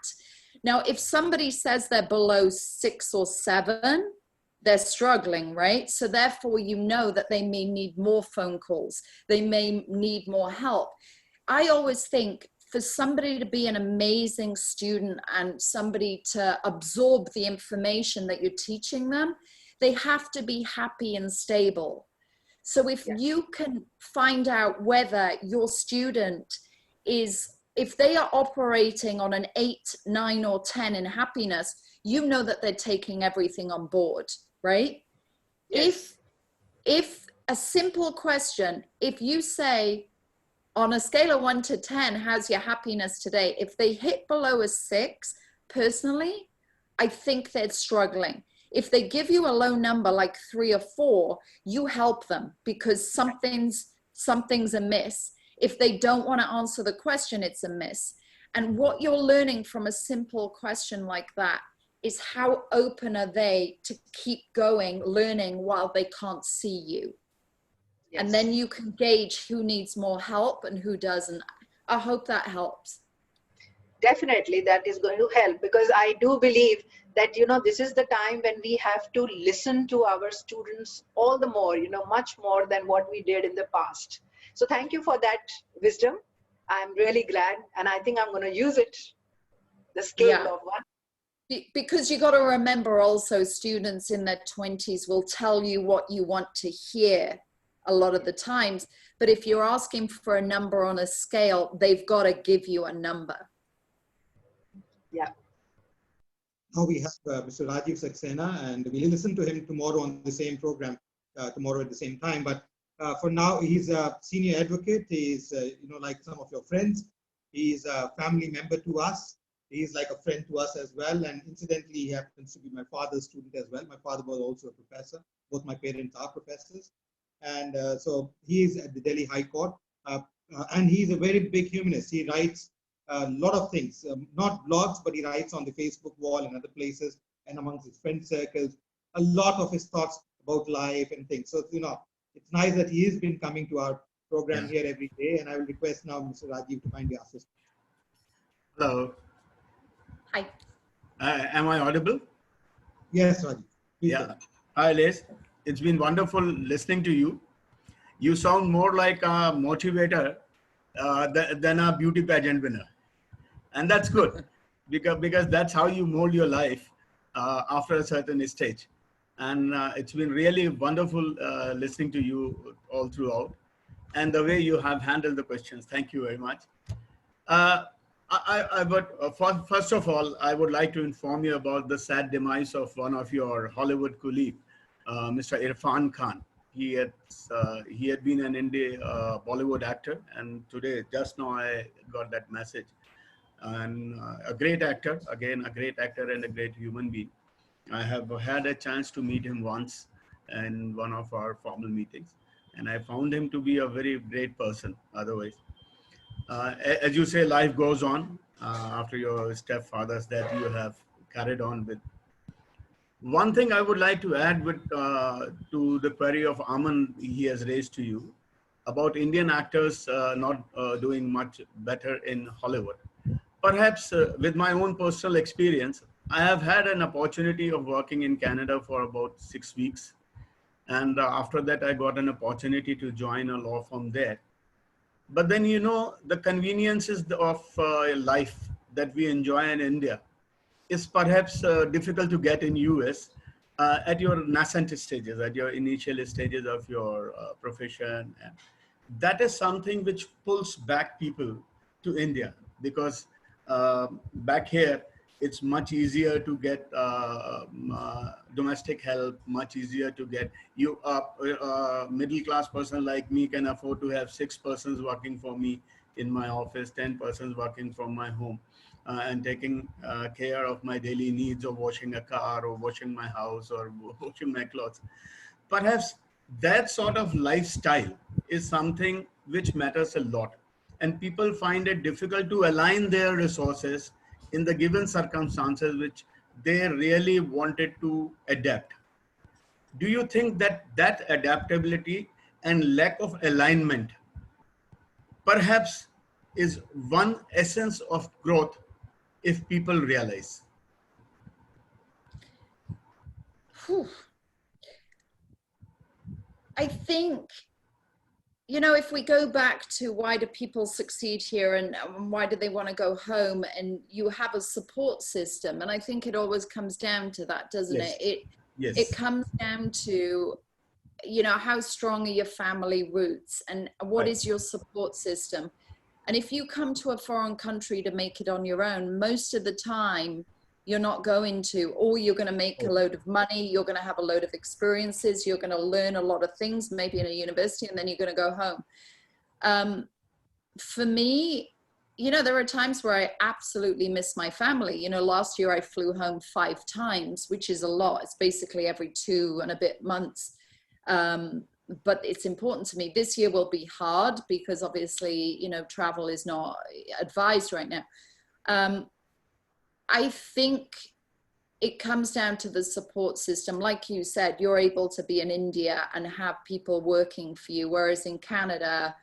Now, if somebody says they're below 6 or 7, they're struggling, right? So therefore, you know that they may need more phone calls. They may need more help. I always think, for somebody to be an amazing student and somebody to absorb the information that you're teaching them, they have to be happy and stable. So if you can find out whether your student is, if they are operating on an 8, 9, or 10 in happiness, you know that they're taking everything on board, right? Yes. If a simple question, if you say, on a scale of 1 to 10, how's your happiness today? If they hit below a 6, personally, I think they're struggling. If they give you a low number like 3 or 4, you help them because something's amiss. If they don't want to answer the question, it's amiss. And what you're learning from a simple question like that is how open are they to keep going, learning while they can't see you. Yes. And then you can gauge who needs more help and who doesn't. I hope that helps. Definitely that is going to help, because I do believe that, you know, this is the time when we have to listen to our students all the more, you know, much more than what we did in the past. So thank you for that wisdom. I'm really glad, and I think I'm going to use it, the scale of 1. Because you got to remember also, students in their 20s will tell you what you want to hear. a lot of the times. But if you're asking for a number on a scale, they've got to give you a number. Yeah. Now we have Mr. Rajiv Saxena, and we'll listen to him tomorrow on the same program, tomorrow at the same time. But for now, he's a senior advocate. He's, like some of your friends. He's a family member to us. He's like a friend to us as well. And incidentally, he happens to be my father's student as well. My father was also a professor. Both my parents are professors. And so he is at the Delhi High Court. And he's a very big humanist. He writes a lot of things, not blogs, but he writes on the Facebook wall and other places and amongst his friend circles, a lot of his thoughts about life and things. So, it's nice that he has been coming to our program here every day. And I will request now Mr. Rajiv to kindly ask us. Hello. Hi. Am I audible? Yes, Rajiv. Please Yeah. Hi, Liz. It's been wonderful listening to you. You sound more like a motivator than a beauty pageant winner. And that's good because that's how you mold your life after a certain stage. And it's been really wonderful listening to you all throughout and the way you have handled the questions. Thank you very much. First of all, I would like to inform you about the sad demise of one of your Hollywood colleagues, Mr. Irfan Khan. He had been an Indian Bollywood actor, and today, just now, I got that message. And a great actor, again, a great actor and a great human being. I have had a chance to meet him once in one of our formal meetings, and I found him to be a very great person otherwise. As you say, life goes on after your stepfathers that you have carried on with. One thing I would like to add to the query of Aman he has raised to you about Indian actors not doing much better in Hollywood. Perhaps with my own personal experience, I have had an opportunity of working in Canada for about 6 weeks. And after that, I got an opportunity to join a law firm there. But then, the conveniences of life that we enjoy in India is perhaps difficult to get in US at your nascent stages, at your initial stages of your profession. And that is something which pulls back people to India because back here, it's much easier to get domestic help, much easier to get you up. Middle-class person like me can afford to have 6 persons working for me in my office, 10 persons working from my home and taking care of my daily needs of washing a car or washing my house or washing my clothes. Perhaps that sort of lifestyle is something which matters a lot. And people find it difficult to align their resources in the given circumstances which they really wanted to adapt. Do you think that adaptability and lack of alignment perhaps is one essence of growth if people realize? Whew. I think, if we go back to why do people succeed here and why do they want to go home, and you have a support system, and I think it always comes down to that, doesn't it? It comes down to, how strong are your family roots and what is your support system? And if you come to a foreign country to make it on your own, most of the time you're not going to, or you're going to make a load of money, you're going to have a load of experiences, you're going to learn a lot of things, maybe in a university, and then you're going to go home. For me, there are times where I absolutely miss my family. Last year I flew home 5 times, which is a lot. It's basically every 2 and a bit months. But it's important to me. This year will be hard because obviously, travel is not advised right now. I think it comes down to the support system. Like you said, you're able to be in India and have people working for you. Whereas in Canada,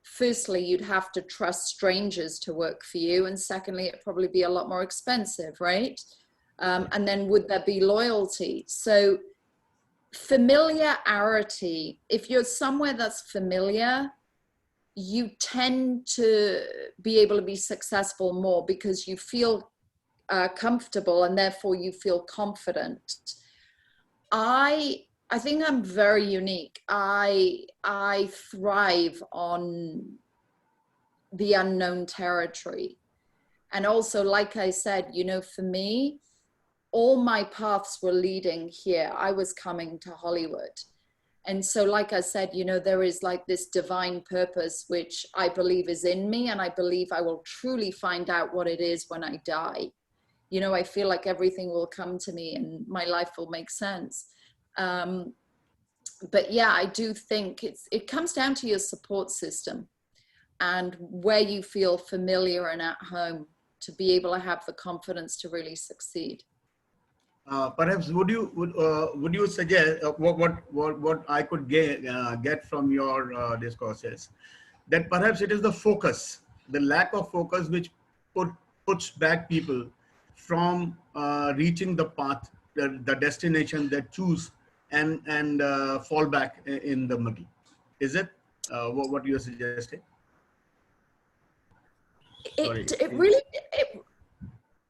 firstly, you'd have to trust strangers to work for you. And secondly, it'd probably be a lot more expensive, right? And then would there be loyalty? So familiarity, if you're somewhere that's familiar, you tend to be able to be successful more because you feel comfortable and therefore you feel confident. I I think I'm very unique. I thrive on the unknown territory. And also, like I said, you know, for me, all my paths were leading here. I was coming to Hollywood. And so, like I said, you know, there is like this divine purpose, which I believe is in me. And I believe I will truly find out what it is when I die. You know, I feel like everything will come to me and my life will make sense. But yeah, I do think it comes down to your support system and where you feel familiar and at home to be able to have the confidence to really succeed. Perhaps would you suggest what I could get from your discourses, that perhaps it is the focus, the lack of focus, which puts back people from reaching the path, the destination they choose, and fall back in the middle. Is it what you're suggesting?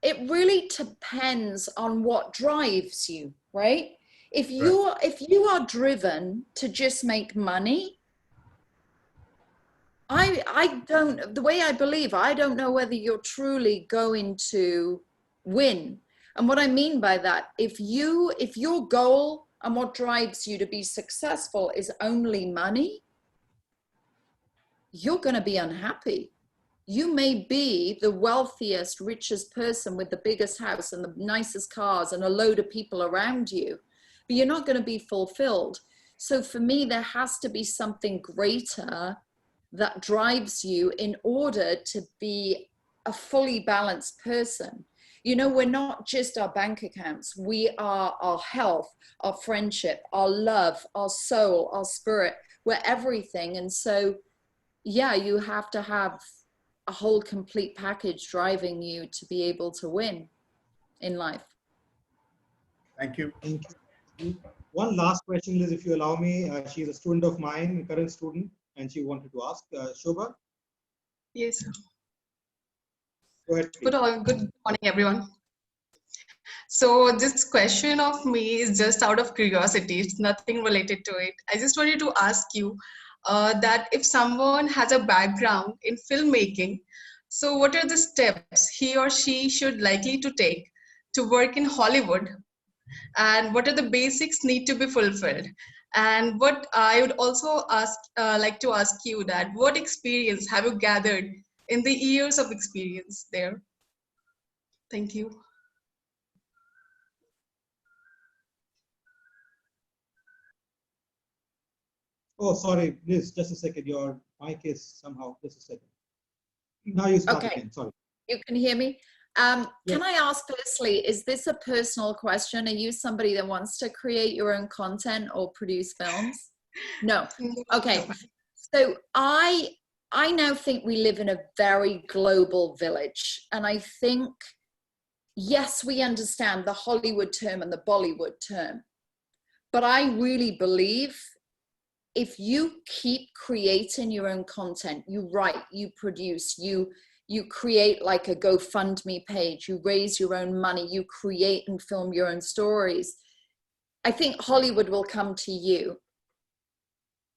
It really depends on what drives you, right? If you are driven to just make money, the way I believe, I don't know whether you're truly going to win. And what I mean by that, if your goal and what drives you to be successful is only money, you're going to be unhappy. You may be the wealthiest, richest person with the biggest house and the nicest cars and a load of people around you, but you're not going to be fulfilled. So for me, there has to be something greater that drives you in order to be a fully balanced person. You know, we're not just our bank accounts. We are our health, our friendship, our love, our soul, our spirit. We're everything. And so, yeah, you have to have a whole complete package driving you to be able to win in life. Thank you. Thank you. One last question, Liz, if you allow me. She's a student of mine, current student, and she wanted to ask. Shobha? Yes. Go ahead, please. Good morning, everyone. So this question of me is just out of curiosity. It's nothing related to it. I just wanted to ask you that if someone has a background in filmmaking, so what are the steps he or she should likely to take to work in Hollywood? And what are the basics need to be fulfilled? And what I would also like to ask you that what experience have you gathered in the years of experience there? Thank you. Oh, sorry, Liz, just a second. Your mic is somehow, just a second. Now you start again, sorry. You can hear me? Can I ask firstly, is this a personal question? Are you somebody that wants to create your own content or produce films? No. Okay. So I now think we live in a very global village. And I think, yes, we understand the Hollywood term and the Bollywood term. But I really believe if you keep creating your own content, you write, you produce, you create like a GoFundMe page, you raise your own money, you create and film your own stories, I think Hollywood will come to you.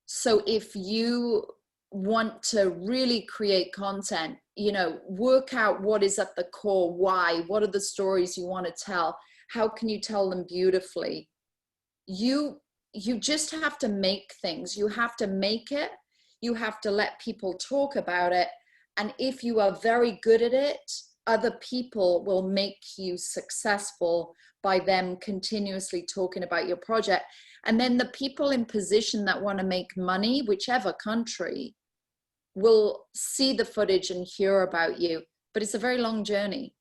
So if you want to really create content, you know, work out what is at the core, why, what are the stories you want to tell, how can you tell them beautifully? You just have to make things. You have to make it. You have to let people talk about it. And if you are very good at it, other people will make you successful by them continuously talking about your project. And then the people in position that want to make money, whichever country, will see the footage and hear about you. But it's a very long journey.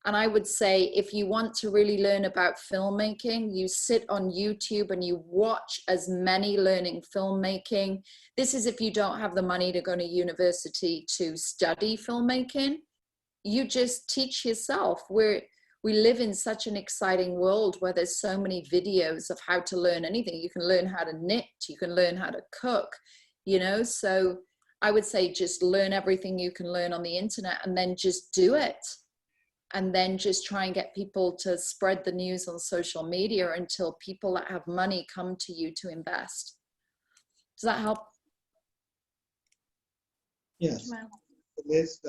And I would say if you want to really learn about filmmaking, you sit on YouTube and you watch as many learning filmmaking. This is if you don't have the money to go to university to study filmmaking. You just teach yourself. We live in such an exciting world where there's so many videos of how to learn anything. You can learn how to knit, you can learn how to cook, you know. So I would say just learn everything you can learn on the internet and then just do it. and then just try and get people to spread the news on social media until people that have money come to you to invest. Does that help? Yes. Liz,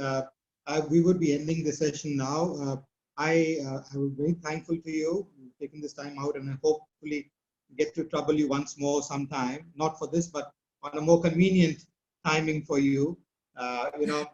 we would be ending the session now. I'm very thankful to you for taking this time out, and I hopefully get to trouble you once more sometime, not for this, but on a more convenient timing for you. You know,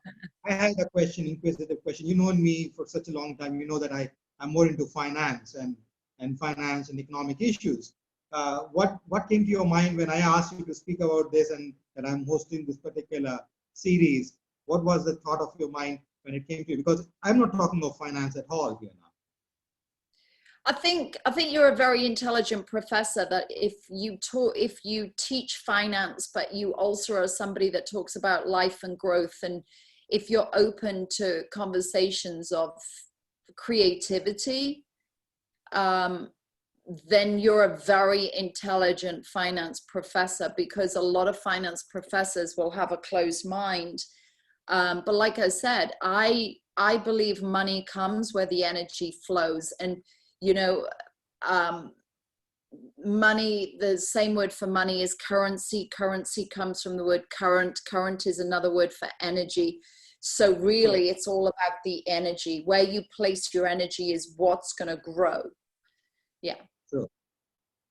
I had a question, inquisitive question. You know me for such a long time. You know that I'm more into finance and finance and economic issues. What came to your mind when I asked you to speak about this and that I'm hosting this particular series? What was the thought of your mind when it came to you? Because I'm not talking of finance at all here now. I think you're a very intelligent professor, that if you teach finance, but you also are somebody that talks about life and growth, and if you're open to conversations of creativity, then you're a very intelligent finance professor, because a lot of finance professors will have a closed mind. But like I said, I believe money comes where the energy flows. And you know, money, the same word for money is currency. Currency comes from the word current. Current is another word for energy. So really, it's all about the energy. Where you place your energy is what's going to grow. Yeah. Sure.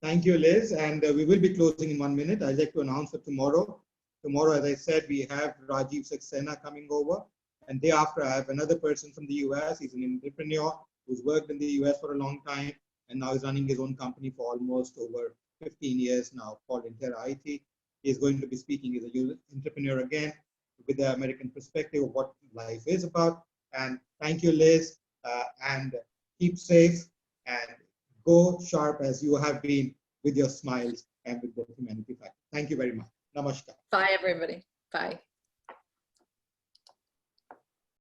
Thank you, Liz. And we will be closing in 1 minute. I'd like to announce for tomorrow. Tomorrow, as I said, we have Rajiv Saxena coming over. And day after, I have another person from the US. He's an entrepreneur who's worked in the US for a long time, and now is running his own company for almost over 15 years now, called Intera IT. He's going to be speaking as an entrepreneur again, with the American perspective of what life is about. And thank you, Liz, and keep safe and go sharp as you have been with your smiles and with the humanity factor. Thank you very much. Namaskar. Bye, everybody. Bye.